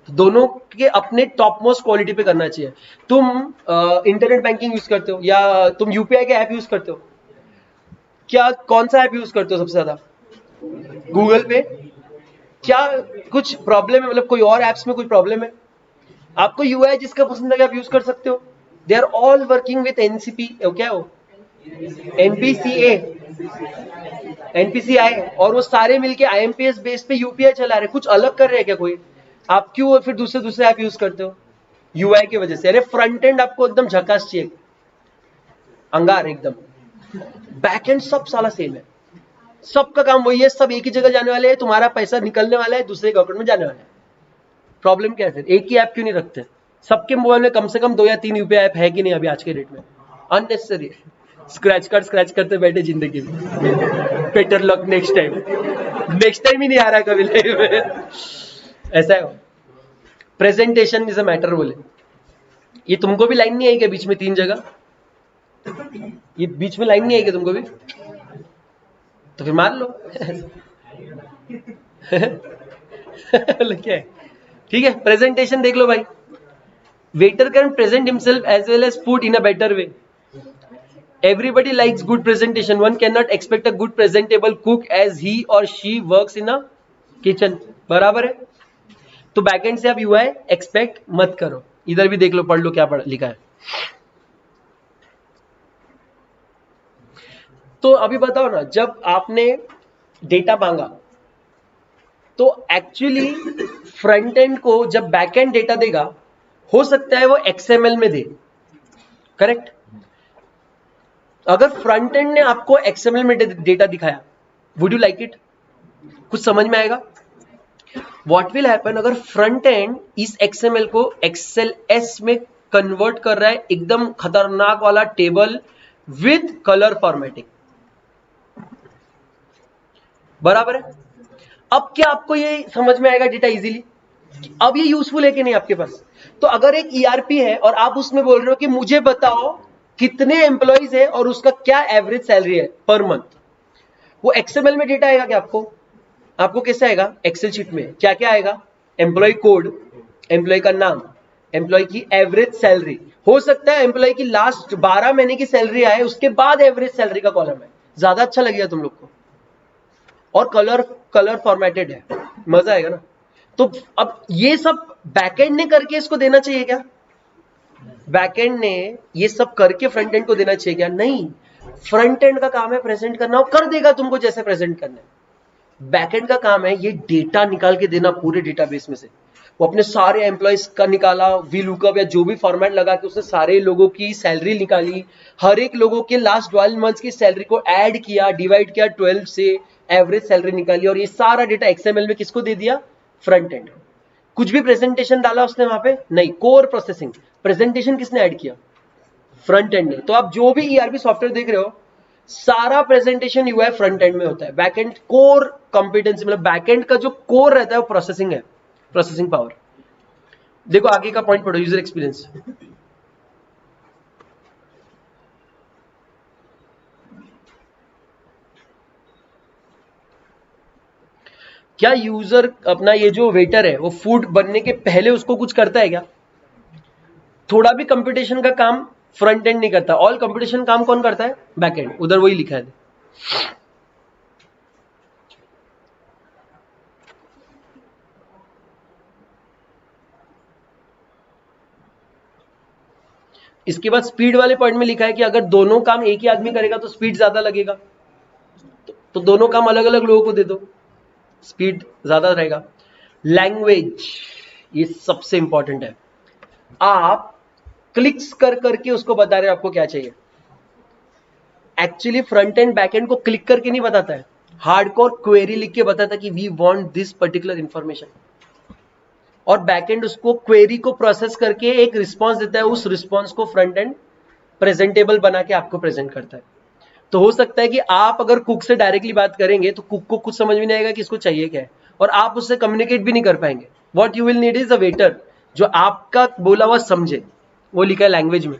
दोनों के अपने टॉप मोस्ट क्वालिटी पे करना चाहिए। तुम इंटरनेट बैंकिंग यूज करते हो या तुम यूपीआई के ऐप यूज करते हो? क्या कौन सा ऐप यूज करते हो सबसे ज्यादा? गूगल पे। क्या कुछ प्रॉब्लम है, मतलब कोई और एप्स में कोई प्रॉब्लम है? आपको यूआई जिसका पसंद है आप यूज कर सकते हो। They are all working with NCP, क्या हो, एनपीसीए, एनपीसीआई, और वो सारे मिलके आईएमपीएस बेस पे यूपीआई चला रहे। कुछ अलग कर रहे हैं क्या कोई? आप क्यों फिर दूसरे ऐप यूज करते हो? यूआई की वजह से। अरे फ्रंट एंड आपको एकदम झकास चाहिए, अंगार एकदम। बैक एंड सब साला सेम है, सबका काम वही है, सब एक ही जगह जाने वाले हैं, तुम्हारा पैसा निकलने वाला है, दूसरे के अकाउंट में जाने वाला है। प्रॉब्लम क्या है फिर? एक ही ऐप क्यों नहीं रखते? सबके मोबाइल में कम से कम 2 या 3 यूपीआई ऐप है कि नहीं अभी आज के डेट में? अननेसेसरी स्क्रैच करते बैठे जिंदगी में। बेटर लक नेक्स्ट टाइम ही नहीं आ रहा कभी लाइफ में। ऐसा है। प्रेजेंटेशन इज अ मैटर बोले। ये तुमको भी लाइन नहीं आई क्या बीच में 3 जगह? ये बीच में लाइन नहीं आई क्या तुमको भी? तो फिर मार लो। क्या है? ठीक है, प्रेजेंटेशन देख लो भाई। Waiter can present himself as well as food in a better way. Everybody likes good presentation. One cannot expect a good presentable cook as he or she works in a kitchen. बराबर है? तो backend से आप UI expect मत करो। इधर भी देख लो, पढ़ लो क्या लिखा है। तो अभी बताओ ना, जब आपने डेटा मांगा तो एक्चुअली फ्रंट एंड को जब बैकएंड डेटा देगा, हो सकता है वो एक्सएमएल में दे, करेक्ट? अगर फ्रंट एंड ने आपको एक्सएमएल में डेटा दिखाया, वुड यू लाइक इट? कुछ समझ में आएगा? व्हाट विल हैपन अगर फ्रंट एंड इस एक्सएमएल को एक्सएलएस में कन्वर्ट कर रहा है, एकदम खतरनाक वाला टेबल विद कलर फॉर्मेटिंग, बराबर है? अब क्या आपको ये समझ में आएगा डेटा इजीली? अब ये यूजफुल है कि नहीं आपके पास? तो अगर एक ईआरपी है और आप उसमें बोल रहे हो कि मुझे बताओ कितने एम्प्लॉइज है और उसका क्या एवरेज सैलरी है पर मंथ, वो एक्सएमएल में डेटा आएगा क्या आपको? आपको कैसे आएगा? एक्सेल शीट में क्या क्या आएगा? एम्प्लॉय कोड, एम्प्लॉय का नाम, एम्प्लॉय की एवरेज सैलरी। हो सकता है एम्प्लॉय की लास्ट 12 महीने की सैलरी आए, उसके बाद एवरेज सैलरी का कॉलम है। ज्यादा अच्छा लगेगा तुम लोग को, और कलर फॉर्मेटेड है, मजा आएगा ना? तो अब ये सब बैकएंड ने करके इसको देना चाहिए क्या? बैकएंड ने ये सब करके फ्रंट एंड को देना चाहिए क्या? नहीं, फ्रंट एंड का काम है प्रेजेंट करना, वो कर देगा तुमको जैसे प्रेजेंट करना है। बैकएंड का काम है ये डेटा निकाल के देना पूरे डेटाबेस में से। वो अपने सारे एम्प्लॉइज का निकाला, वी लुकअप या जो भी फॉर्मेट लगा के उसने सारे लोगों की सैलरी निकाली, हर एक लोगों के लास्ट 12 मंथ्स की सैलरी को ऐड किया, डिवाइड किया 12 से, एवरेज सैलरी निकाली, और ये सारा डेटा एक्सएमएल में किसको दे दिया? Front end. कुछ भी प्रेजेंटेशन डाला उसने वहां पे? नहीं, कोर प्रोसेसिंग। प्रेजेंटेशन किसने ऐड किया? फ्रंट एंड ने। तो आप जो भी ईआरपी सॉफ्टवेयर देख रहे हो, सारा प्रेजेंटेशन यूआई फ्रंट एंड में होता है। बैक एंड कोर कॉम्पिटेंसी, मतलब बैक एंड का जो कोर रहता है वो प्रोसेसिंग है, प्रोसेसिंग पावर। देखो आगे का पॉइंट पढ़ो, यूजर एक्सपीरियंस। क्या यूजर अपना ये जो वेटर है वो फूड बनने के पहले उसको कुछ करता है क्या? थोड़ा भी कंप्यूटेशन का काम फ्रंट एंड नहीं करता, ऑल कंप्यूटेशन काम कौन करता है? Back and. उधर वही लिखा है। इसके बाद स्पीड वाले पॉइंट में लिखा है कि अगर दोनों काम एक ही आदमी करेगा तो स्पीड ज्यादा लगेगा, तो दोनों काम अलग अलग लोगों को दे दो, स्पीड ज्यादा रहेगा। लैंग्वेज, ये सबसे इंपॉर्टेंट है। आप क्लिक्स कर करके उसको बता रहे हो आपको क्या चाहिए। Actually front end back end को क्लिक करके नहीं बताता है, हार्डकोर क्वेरी लिख के बताता है कि we want this particular information, और बैक एंड उसको क्वेरी को प्रोसेस करके एक रिस्पॉन्स देता है, उस रिस्पॉन्स को फ्रंट एंड प्रेजेंटेबल बना के आपको प्रेजेंट करता है। तो हो सकता है कि आप अगर कुक से डायरेक्टली बात करेंगे तो कुक को कुछ समझ में नहीं आएगा कि इसको चाहिए क्या है, और आप उससे कम्युनिकेट भी नहीं कर पाएंगे। What you will need is a waiter जो आपका बोला हुआ समझे, वो लिखा है लैंग्वेज में।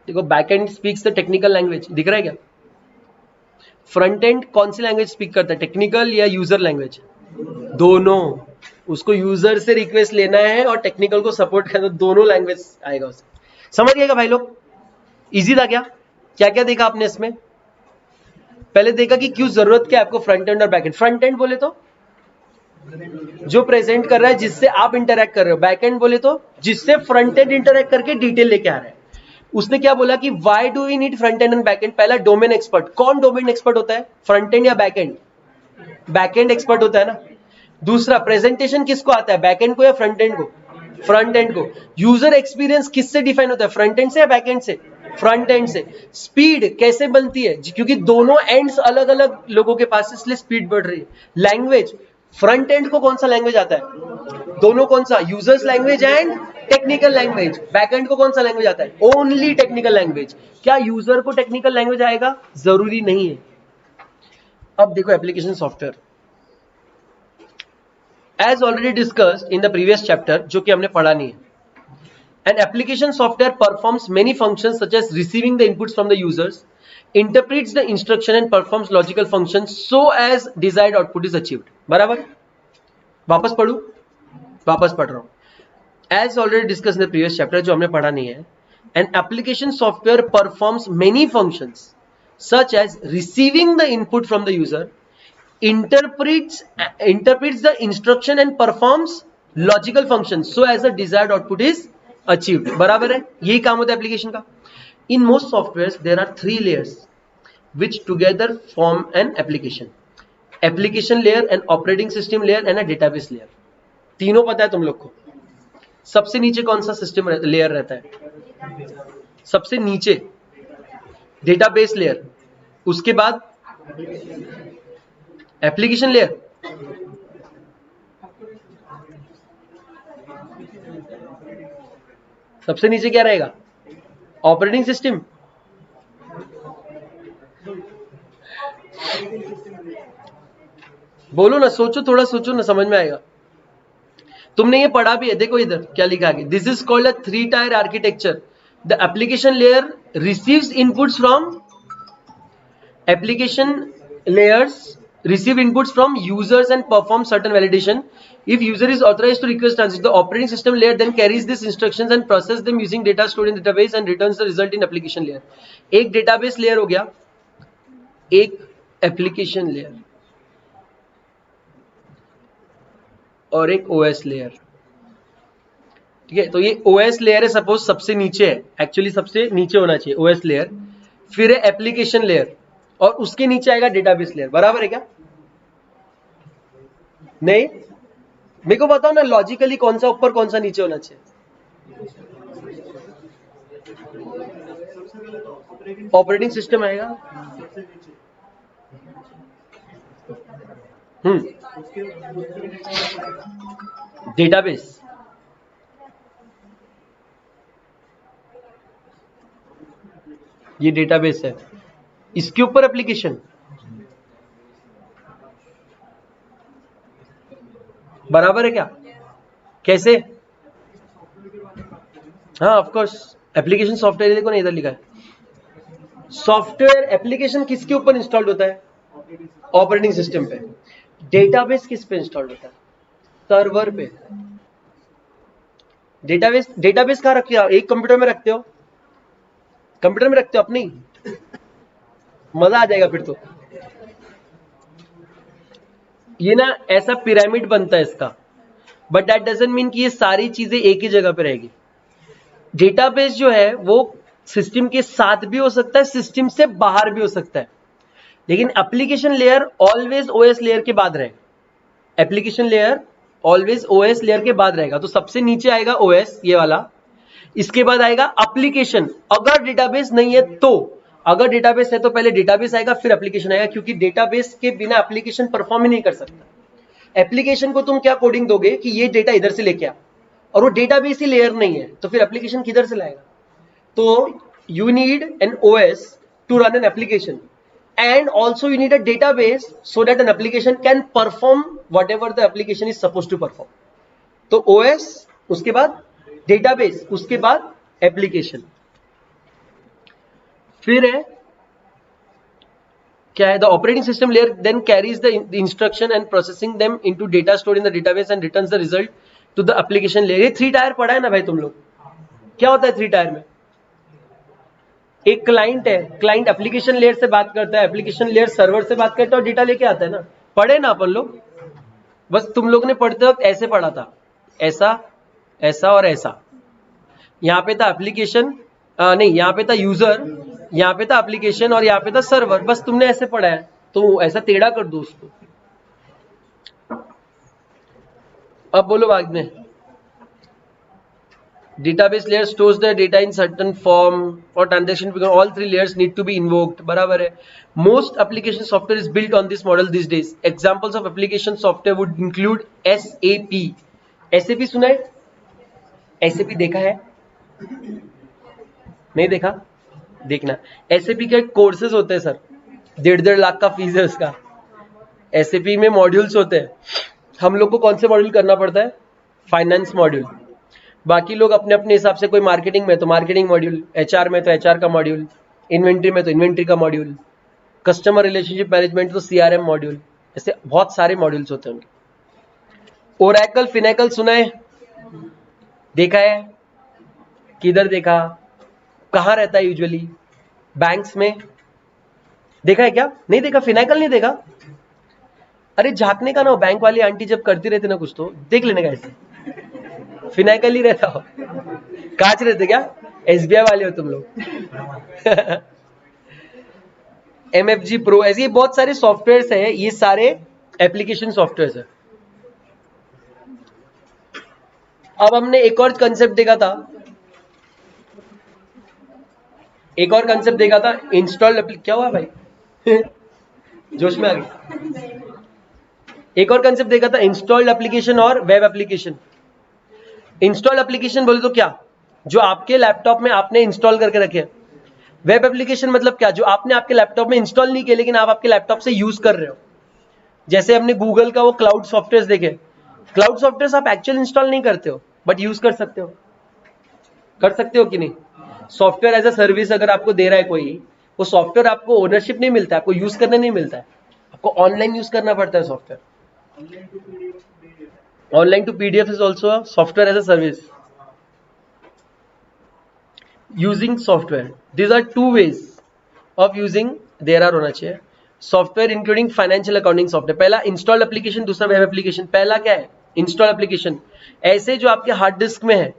देखो, back and speaks the technical language, दिख रहा है क्या? फ्रंट एंड कौन सी लैंग्वेज स्पीक करता है, टेक्निकल या यूजर लैंग्वेज? दोनों। उसको यूजर से रिक्वेस्ट लेना है और टेक्निकल को सपोर्ट करना, दोनों लैंग्वेज आएगा उससे। समझ गएगा भाई लोग? इजी था क्या? क्या क्या देखा आपने इसमें? पहले देखा कि क्यों जरूरत क्या है आपको फ्रंट एंड और बैक एंड। फ्रंट एंड बोले तो जो प्रेजेंट कर रहा है, जिससे आप इंटरैक्ट कर रहे हो। बैक एंड बोले तो जिससे फ्रंट एंड इंटरैक्ट करके डिटेल लेके आ रहा है। उसने क्या बोला कि why do we need front end and back end? पहला, डोमेन एक्सपर्ट। कौन डोमेन एक्सपर्ट होता है, फ्रंट एंड या back end? Back end expert होता है ना। दूसरा, प्रेजेंटेशन किसको आता है, बैक एंड को या फ्रंट एंड को? फ्रंट एंड को। यूजर एक्सपीरियंस किससे डिफाइन होता है, फ्रंट एंड से या बैक एंड से? फ्रंट एंड से। स्पीड कैसे बनती है, क्योंकि दोनों एंड्स अलग अलग लोगों के पास, इसलिए स्पीड बढ़ रही है। लैंग्वेज, फ्रंट एंड को कौन सा लैंग्वेज आता है? दोनों। कौन सा? Users language and technical language. Back end को कौन सा लैंग्वेज आता है? Only technical language. क्या यूजर को टेक्निकल लैंग्वेज आएगा? जरूरी नहीं है। अब देखो application software, as already discussed in the previous chapter, जो कि हमने पढ़ा नहीं है। An application software performs many functions such as receiving the inputs from the users, interprets the instruction and performs logical functions so as desired output is achieved. बराबर? वापस पढ़ू? वापस पढ़ रहा हूं। As already discussed in the previous chapter, जो हमने पढ़ा नहीं है, an application software performs many functions such as receiving the input from the user, interprets the instruction and performs logical functions so as the desired output is achieved. बराबर है? यही काम होता है एप्लीकेशन का। In most softwares there are 3 layers which together form an application. Application layer, an operating system layer and a database layer. तीनों पता है तुम लोग को। सबसे नीचे कौन सा सिस्टम लेयर रहता है? सबसे नीचे डेटाबेस लेयर, उसके बाद एप्लीकेशन लेयर, सबसे नीचे क्या रहेगा? Operating system. बोलो ना, सोचो, थोड़ा सोचो ना, समझ में आएगा। तुमने ये पढ़ा भी है, देखो इधर क्या लिखा है। This is called a 3 tier architecture. The application layer receives inputs from application layers, receive inputs from users and perform certain validation. If user is authorized to request transaction, the operating system layer then carries these instructions and process them using data stored in database and returns the result in application layer. एक database layer हो गया, एक application layer और एक OS layer। ठीक है, तो ये OS layer है, सपोज सबसे नीचे है, एक्चुअली सबसे नीचे होना चाहिए OS layer, फिर है एप्लीकेशन लेयर और उसके नीचे आएगा डेटाबेस लेयर। बराबर है क्या? नहीं? मेरे को बताओ ना लॉजिकली कौन सा ऊपर कौन सा नीचे होना चाहिए? ऑपरेटिंग सिस्टम आएगा। डेटाबेस, ये डेटाबेस है, इसके ऊपर एप्लीकेशन। बराबर है क्या? कैसे? हाँ ऑफ कोर्स, एप्लीकेशन सॉफ्टवेयर देखो ना इधर लिखा है, सॉफ्टवेयर एप्लीकेशन किसके ऊपर इंस्टॉल्ड होता है? ऑपरेटिंग सिस्टम पे। डेटाबेस किस पे इंस्टॉल्ड होता है? सर्वर पे। डेटाबेस कहाँ रखते हो? एक कंप्यूटर में रखते हो? कंप्यूटर में रखते हो अपनी? मजा आ जाएगा फिर तो। ये ना ऐसा पिरामिड बनता है इसका, बट दैट डजंट मीन कि ये सारी चीजें एक ही जगह पे रहेगी। डेटाबेस जो है वो सिस्टम के साथ भी हो सकता है, सिस्टम से बाहर भी हो सकता है, लेकिन application layer always OS layer के बाद रहेगा। Application layer always OS layer के बाद रहेगा। तो सबसे नीचे आएगा ओएस ये वाला, इसके बाद आएगा एप्लीकेशन। अगर डेटाबेस नहीं है तो, अगर डेटाबेस है तो पहले डेटाबेस आएगा फिर एप्लीकेशन आएगा, क्योंकि डेटाबेस के बिना एप्लीकेशन परफॉर्म ही नहीं कर सकता। एप्लीकेशन को तुम क्या कोडिंग दोगे कि ये डेटा इधर से लेके आ, और वो डेटाबेस ही लेयर नहीं है, तो फिर एप्लीकेशन किधर से लाएगा? तो you need an OS to run an application, and also you need a database so that an application can perform whatever the application is supposed to perform. तो OS, उसके बाद database, उसके बाद application, फिर है क्या है? The operating system layer then carries the instruction and processing them into data stored in the database and returns the result to the application layer. ये 3 टायर पढ़ा है ना भाई तुम लोग? क्या होता है 3 टायर में? एक क्लाइंट है, क्लाइंट एप्लीकेशन लेयर से बात करता है, एप्लीकेशन लेयर सर्वर से बात करता है और डेटा लेके आता है ना। पढ़े ना अपन लोग? बस तुम लोग ने पढ़ते वक्त ऐसे पढ़ा था, ऐसा ऐसा और ऐसा। यहाँ पे था एप्लीकेशन, नहीं यहाँ पे था यूजर, यहाँ पे था एप्लीकेशन और यहाँ पे था सर्वर। बस तुमने ऐसे पढ़ा है, तो ऐसा टेढ़ा कर दो उसको। अब बोलो बाद में। Database layer stores the data in certain form for transaction because all 3 layers need to be invoked. बराबर है। Most application software is built on this model these days. Examples of application software would include SAP. SAP सुना है? SAP देखा है? नहीं देखा? देखना। SAP के कोर्सेज होते हैं सर, 1.5 लाख का फीस है उसका। SAP में मॉड्यूल्स होते हैं। हम लोग को कौन से मॉड्यूल करना पड़ता है? Finance module. बाकी लोग अपने अपने हिसाब से, कोई मार्केटिंग में तो मार्केटिंग मॉड्यूल, एचआर में तो एचआर का मॉड्यूल, इन्वेंट्री में तो इन्वेंट्री का मॉड्यूल, कस्टमर रिलेशनशिप मैनेजमेंट तो सीआरएम मॉड्यूल। ऐसे बहुत सारे मॉड्यूल्स होते हैं उनके। ओरेकल फिनेकल सुना है? देखा है? किधर देखा? कहाँ रहता है यूजुअली? बैंक्स में। देखा है क्या? नहीं देखा? फिनेकल नहीं देखा? अरे झांकने का ना, बैंक वाली आंटी जब करती रहती ना कुछ तो देख लेने का। ऐसे फिनाइकल ही रहता हो, कांच रहते क्या? एसबीआई वाले हो तुम लोग। एमएफजी प्रो, ऐसे बहुत सारे सॉफ्टवेयर्स है, ये सारे एप्लीकेशन सॉफ्टवेयर्स है। अब हमने एक और कंसेप्ट देखा था, इंस्टॉल्ड। क्या हुआ भाई? जोश में आ गई। एक और कंसेप्ट देखा था, इंस्टॉल्ड एप्लीकेशन और वेब एप्लीकेशन। इंस्टॉल एप्लीकेशन बोले तो क्या? जो आपके लैपटॉप में आपने इंस्टॉल करके रखे। वेब एप्लीकेशन मतलब क्या? जो आपने आपके लैपटॉप में इंस्टॉल नहीं किए लेकिन आप आपके लैपटॉप से यूज कर रहे हो। जैसे हमने गूगल का वो क्लाउड सॉफ्टवेयर देखे। क्लाउड सॉफ्टवेयर आप एक्चुअल इंस्टॉल नहीं करते हो बट यूज कर सकते हो। कर सकते हो कि नहीं? सॉफ्टवेयर एज अ सर्विस अगर आपको दे रहा है कोई, वो सॉफ्टवेयर आपको ओनरशिप नहीं मिलता है, आपको यूज करने नहीं मिलता है, आपको ऑनलाइन यूज करना पड़ता है software. Online to PDF is also a software as a service. Using software. These are 2 ways of using. There are होना चाहिए software including financial accounting software. पहला इंस्टॉल एप्लीकेशन, दूसरा वेब एप्लीकेशन। पहला क्या है? इंस्टॉल एप्लीकेशन, ऐसे जो आपके हार्ड डिस्क में है।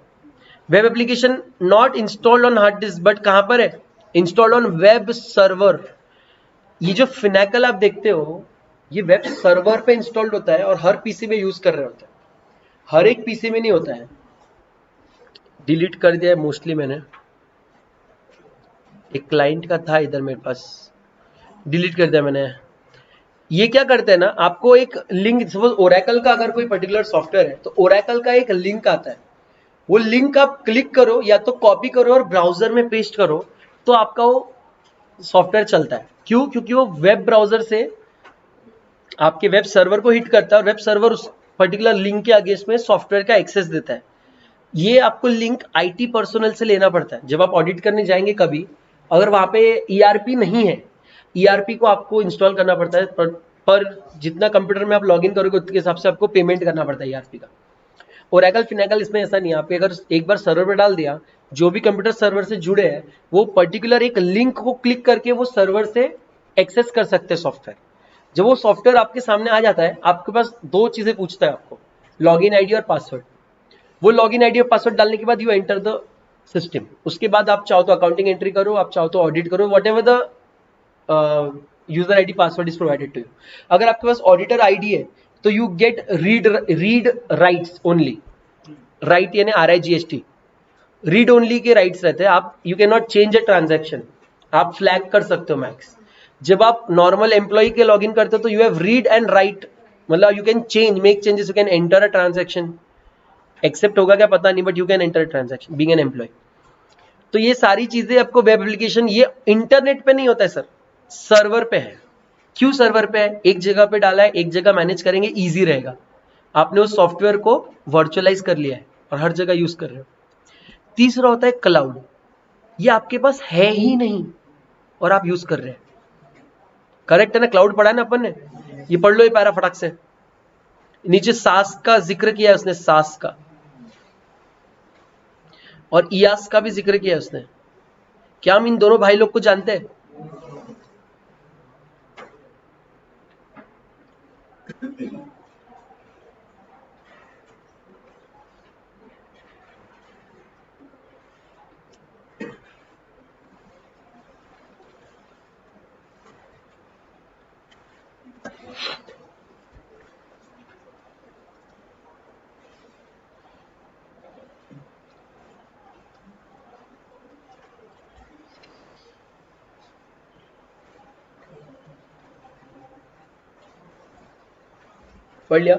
Web application not installed on hard disk but कहां पर है? Installed on web server. ये जो फिनेकल आप देखते हो, ये वेब सर्वर पे इंस्टॉल्ड होता है और हर पीसी में यूज कर रहे होते हैं। हर एक पीसी में नहीं होता है। डिलीट कर दिया है मोस्टली मैंने, एक क्लाइंट का था इधर मेरे पास, डिलीट कर दिया मैंने। ये क्या करते हैं ना, आपको एक लिंक, सपोज ओरेकल का अगर कोई पर्टिकुलर सॉफ्टवेयर है तो ओरेकल का एक लिंक आता है, वो लिंक आप क्लिक करो या तो कॉपी करो और ब्राउजर में पेस्ट करो तो आपका वो सॉफ्टवेयर चलता है। क्यों? क्योंकि वो वेब ब्राउजर से आपके वेब सर्वर को हिट करता है और वेब सर्वर पर्टिकुलर लिंक के अगेंस्ट में सॉफ्टवेयर का एक्सेस देता है। ये आपको लिंक आईटी पर्सनल से लेना पड़ता है। जब आप ऑडिट करने जाएंगे कभी, अगर वहां पे ईआरपी नहीं है, ईआरपी को आपको इंस्टॉल करना पड़ता है, पर जितना कंप्यूटर में आप लॉगिन करोगे उसके हिसाब से आपको पेमेंट करना पड़ता है ईआरपी का। ओरेकल फिनेकल इसमें ऐसा नहीं है। आपके अगर एक बार सर्वर पे डाल दिया, जो भी कंप्यूटर सर्वर से जुड़े हैं वो पर्टिकुलर एक लिंक को क्लिक करके वो सर्वर से एक्सेस कर सकते हैं सॉफ्टवेयर। जब वो सॉफ्टवेयर आपके सामने आ जाता है, आपके पास दो चीजें पूछता है आपको, लॉगिन आईडी और पासवर्ड। वो लॉगिन आईडी और पासवर्ड डालने के बाद यू एंटर द सिस्टम। उसके बाद आप चाहो तो अकाउंटिंग एंट्री करो, आप चाहो तो ऑडिट करो, whatever the user ID password is provided to you. अगर आपके पास ऑडिटर आईडी है तो you get read rights only. Right यानी RIGST, रीड ओनली के राइट्स रहते हैं। आप you can not change a transaction, आप फ्लैग कर सकते हो मैक्स। जब आप नॉर्मल एम्प्लॉय के लॉगिन करते हो तो you have read and write, मतलब you can change, make changes, you can enter a transaction. Except होगा क्या पता नहीं, but you can enter transaction being an employee. तो ये सारी चीजें आपको वेब एप्लीकेशन, ये इंटरनेट पे नहीं होता है सर, सर्वर पे है। क्यों सर्वर पे है? एक जगह पे डाला है, एक जगह मैनेज करेंगे, इजी रहेगा। आपने उस सॉफ्टवेयर को वर्चुअलाइज कर लिया है और हर जगह यूज कर रहे हो। तीसरा होता है क्लाउड। ये आपके पास है ही नहीं और आप यूज कर रहे हैं। करेक्ट है ना? क्लाउड पढ़ा है ना अपन ने, ये पढ़ लो ये पैरा फटाक से। नीचे सास का जिक्र किया है उसने, सास का, और इयास का भी जिक्र किया है उसने। क्या हम इन दोनों भाई लोग को जानते हैं? पढ़ लिया?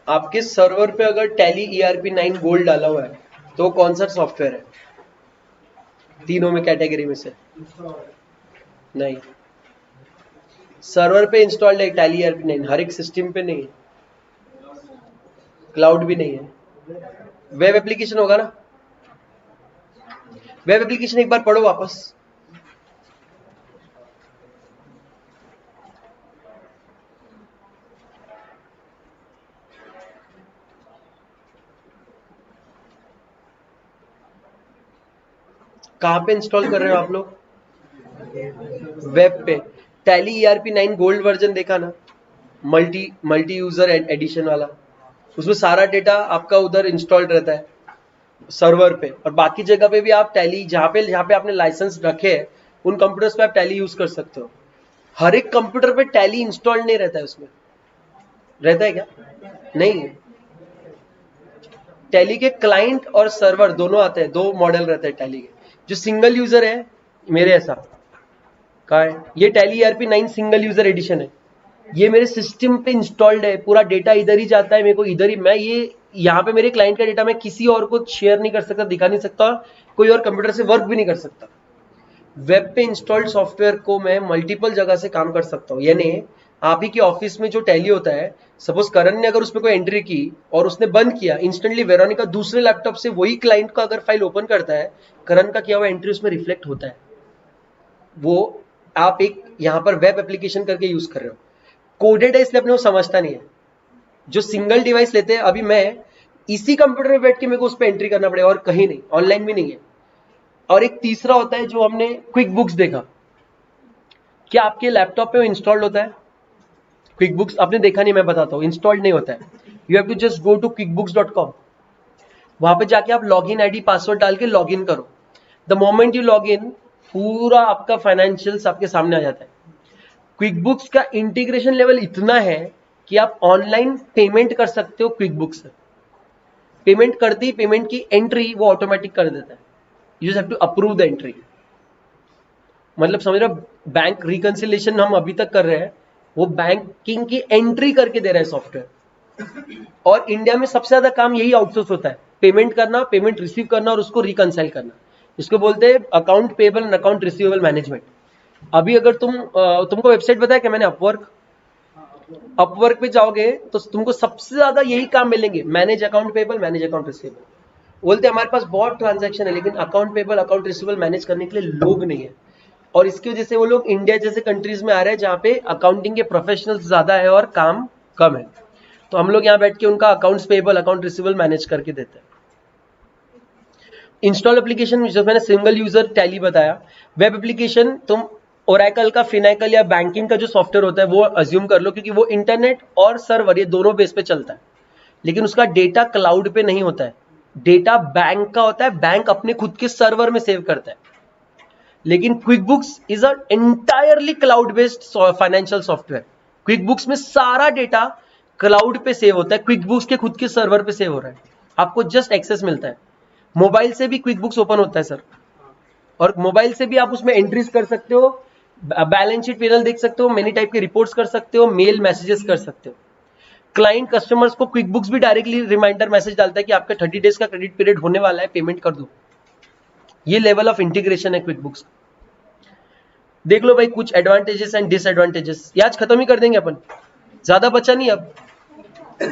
आपके सर्वर पे अगर टैली ERP9 गोल्ड डाला हुआ है तो कौन सा सॉफ्टवेयर है तीनों में कैटेगरी में से? नहीं, सर्वर पे इंस्टॉल्ड है टैली ERP9, हर एक सिस्टम पे नहीं है, क्लाउड भी नहीं है। वेब एप्लीकेशन होगा ना? वेब एप्लीकेशन एक बार पढ़ो वापस। कहां पे इंस्टॉल कर रहे हो आप लोग? वेब पे। टैली ERP9 गोल्ड वर्जन देखा ना, मल्टी यूजर एडिशन वाला, उसमें सारा डेटा आपका उधर इंस्टॉल्ड रहता है सर्वर पे, और बाकी जगह पे भी आप टैली, जहां पे आपने लाइसेंस रखे हैं उन कंप्यूटर्स पे आप टैली यूज कर सकते हो। हर एक कंप्यूटर पे टैली इंस्टॉल्ड नहीं रहता है, उसमें रहता है क्या? नहीं। टैली के क्लाइंट और सर्वर दोनों आते हैं, दो मॉडल रहते हैं टैली के। जो सिंगल यूजर है मेरे ऐसा कहा है, ये tally ERP9 single user addition है, ये मेरे सिस्टम पे इंस्टॉल्ड है, पूरा डेटा इधर ही जाता है मेरे को, इधर ही मैं ये यहाँ पे मेरे क्लाइंट का डेटा मैं किसी और को शेयर नहीं कर सकता, दिखा नहीं सकता, कोई और कंप्यूटर से वर्क भी नहीं कर सकता। वेब पे इंस्टॉल्ड सॉफ्टवेयर को मैं मल्टीपल जगह से काम कर सकता हूँ। यानी आप ही के ऑफिस में जो टैली होता है, सपोज करण ने अगर उसमें कोई एंट्री की और उसने बंद किया, इंस्टेंटली वेरोनिका दूसरे लैपटॉप से वही क्लाइंट का अगर फाइल ओपन करता है, करण का किया हुआ एंट्री उसमें रिफ्लेक्ट होता है। वो आप एक यहाँ पर वेब एप्लीकेशन करके यूज कर रहे हो, कोडेड है इसलिए अपने को समझता नहीं है। जो सिंगल डिवाइस लेते हैं, अभी मैं इसी कंप्यूटर में बैठ के मेरे को उस पर एंट्री करना पड़ेगा और कहीं नहीं, ऑनलाइन भी नहीं है। और एक तीसरा होता है जो हमने क्विक बुक्स देखा, क्या आपके लैपटॉप पे इंस्टॉल्ड होता है? क्विक बुक्स आपने देखा नहीं, मैं बताता हूँ, इंस्टॉल्ड नहीं होता है। You have to just go to quickbooks.com, वहां पे जाके आप लॉगिन आईडी पासवर्ड डाल के लॉगिन करो। The moment you log in, पूरा आपका फाइनेंशियल्स आपके सामने आ जाता है। क्विक बुक्स का इंटीग्रेशन लेवल इतना है कि आप ऑनलाइन पेमेंट कर सकते हो क्विक बुक्स से। पेमेंट करते ही पेमेंट की एंट्री वो ऑटोमेटिक कर देता है, you just have to approve the entry. मतलब समझ रहे हो, बैंक रिकंसिलेशन हम अभी तक कर रहे हैं, वो बैंकिंग की एंट्री करके दे रहा है सॉफ्टवेयर। और इंडिया में सबसे ज्यादा काम यही आउटसोर्स होता है, पेमेंट करना, पेमेंट रिसीव करना और उसको रिकंसाइल करना। इसको बोलते हैं account payable and account receivable management. अभी अगर तुमको वेबसाइट बताया क्या मैंने, अपवर्क पे जाओगे तो तुमको सबसे ज्यादा यही काम मिलेंगे, manage account payable, manage account receivable. बोलते हैं हमारे पास बहुत ट्रांजैक्शन है लेकिन account payable account receivable manage करने के लिए लोग नहीं है, और इसकी वजह से वो लोग इंडिया जैसे कंट्रीज में आ रहे हैं जहाँ पे अकाउंटिंग के प्रोफेशनल्स ज्यादा है और काम कम है। तो हम लोग यहाँ बैठ के उनका accounts payable account receivable manage करके देते हैं। इंस्टॉल एप्लीकेशन जो मैंने सिंगल यूजर टैली बताया, वेब एप्लीकेशन तुम ओरेकल का, फिनाइकल या बैंकिंग का जो सॉफ्टवेयर होता है वो अज्यूम कर लो, क्योंकि वो इंटरनेट और सर्वर ये दोनों बेस पे चलता है, लेकिन उसका डेटा क्लाउड पे नहीं होता है, डेटा बैंक का होता है, बैंक अपने खुद के सर्वर में सेव करता है। लेकिन quick books is a entirely cloud based financial software. Quick books में सारा डेटा क्लाउड पे सेव होता है, क्विक बुक्स के खुद के सर्वर पे सेव हो रहा है, आपको जस्ट एक्सेस मिलता है। मोबाइल से भी क्विक बुक्स ओपन होता है सर, और मोबाइल से भी आप उसमें एंट्रीज कर सकते हो, बैलेंस शीट पैनल देख सकते हो, मेनी टाइप के रिपोर्ट्स कर सकते हो, मेल मैसेजेस कर सकते हो। क्लाइंट कस्टमर्स को क्विक बुक्स भी डायरेक्टली रिमाइंडर मैसेज डालता है कि आपका 30 डेज का क्रेडिट पीरियड होने वाला है, पेमेंट कर दो। ये लेवल ऑफ इंटीग्रेशन है क्विक बुक्स। देख लो भाई कुछ एडवांटेजेस एंड डिसएडवांटेजेस, ये आज खत्म ही कर देंगे अपन, ज्यादा बचा नहीं, अब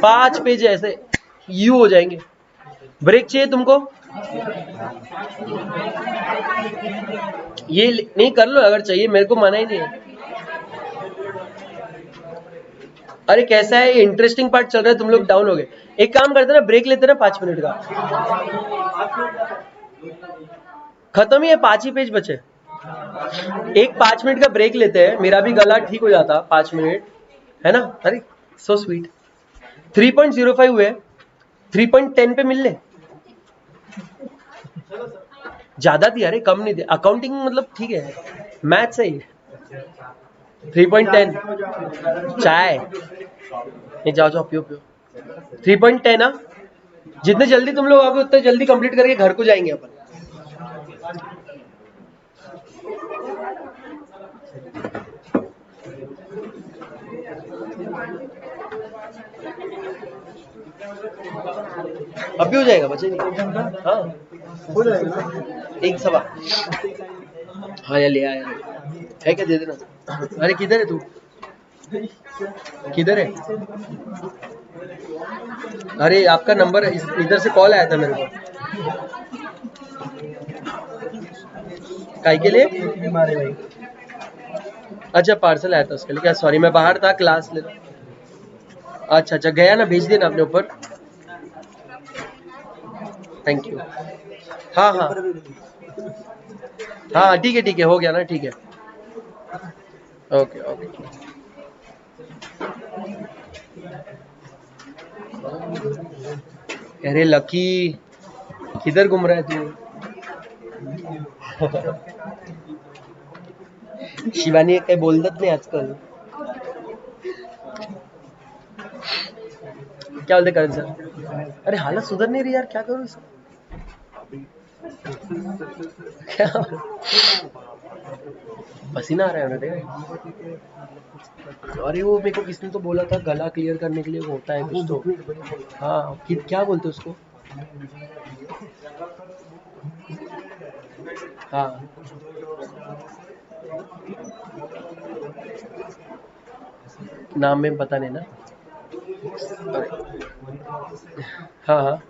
5 पेज ऐसे यू हो जाएंगे। ब्रेक चाहिए तुमको? ये नहीं कर लो अगर चाहिए, मेरे को मना ही नहीं है। अरे कैसा है, इंटरेस्टिंग पार्ट चल रहा है, तुम लोग डाउन हो गए। एक काम करते ना, ब्रेक लेते ना 5 मिनट का, खत्म ही है, 5 ही पेज बचे। एक 5 मिनट का ब्रेक लेते हैं, मेरा भी गला ठीक हो जाता 5 मिनट, है ना? अरे सो स्वीट। 3.05 हुए, 3.10 पे मिल ले, ज्यादा दिया, अरे कम नहीं दिया, अकाउंटिंग मतलब ठीक है, मैथ सही। 3.10 चाय नहीं, जाओ जाओ पियो पियो। 3.10 ना, जितने जल्दी तुम लोग आओगे उतने जल्दी कंप्लीट करके घर को जाएंगे अपन। अब भी हो जाएगा, बचे नहीं। हाँ हो जाएगा ना? 1 सवा। हाँ यार ले आया है, क्या दे देना। अरे किधर है तू, किधर है? अरे आपका नंबर इधर से कॉल आया था मेरे को, काय के लिए? हमारे भाई अच्छा पार्सल आया था उसके लिए क्या? सॉरी मैं बाहर था, क्लास ले। अच्छा अच्छा गया ना, भेज देना अपने ऊपर। Thank you. हाँ हाँ हाँ ठीक है हो गया ना, ठीक है ओके ओके। अरे लकी किधर घूम रहा है तू? शिवानी काही बोलत नाही आजकाल, क्या बोलते करण सर? अरे हालत सुधर नहीं रही यार, क्या करूं इसको? क्या पसीना आ रहा है उन्हें? अरे वो मेरे को किसने तो बोला था गला क्लियर करने के लिए वो होता है कुछ तो, हाँ क्या बोलते उसको? हाँ नाम में पता नहीं ना। हाँ हाँ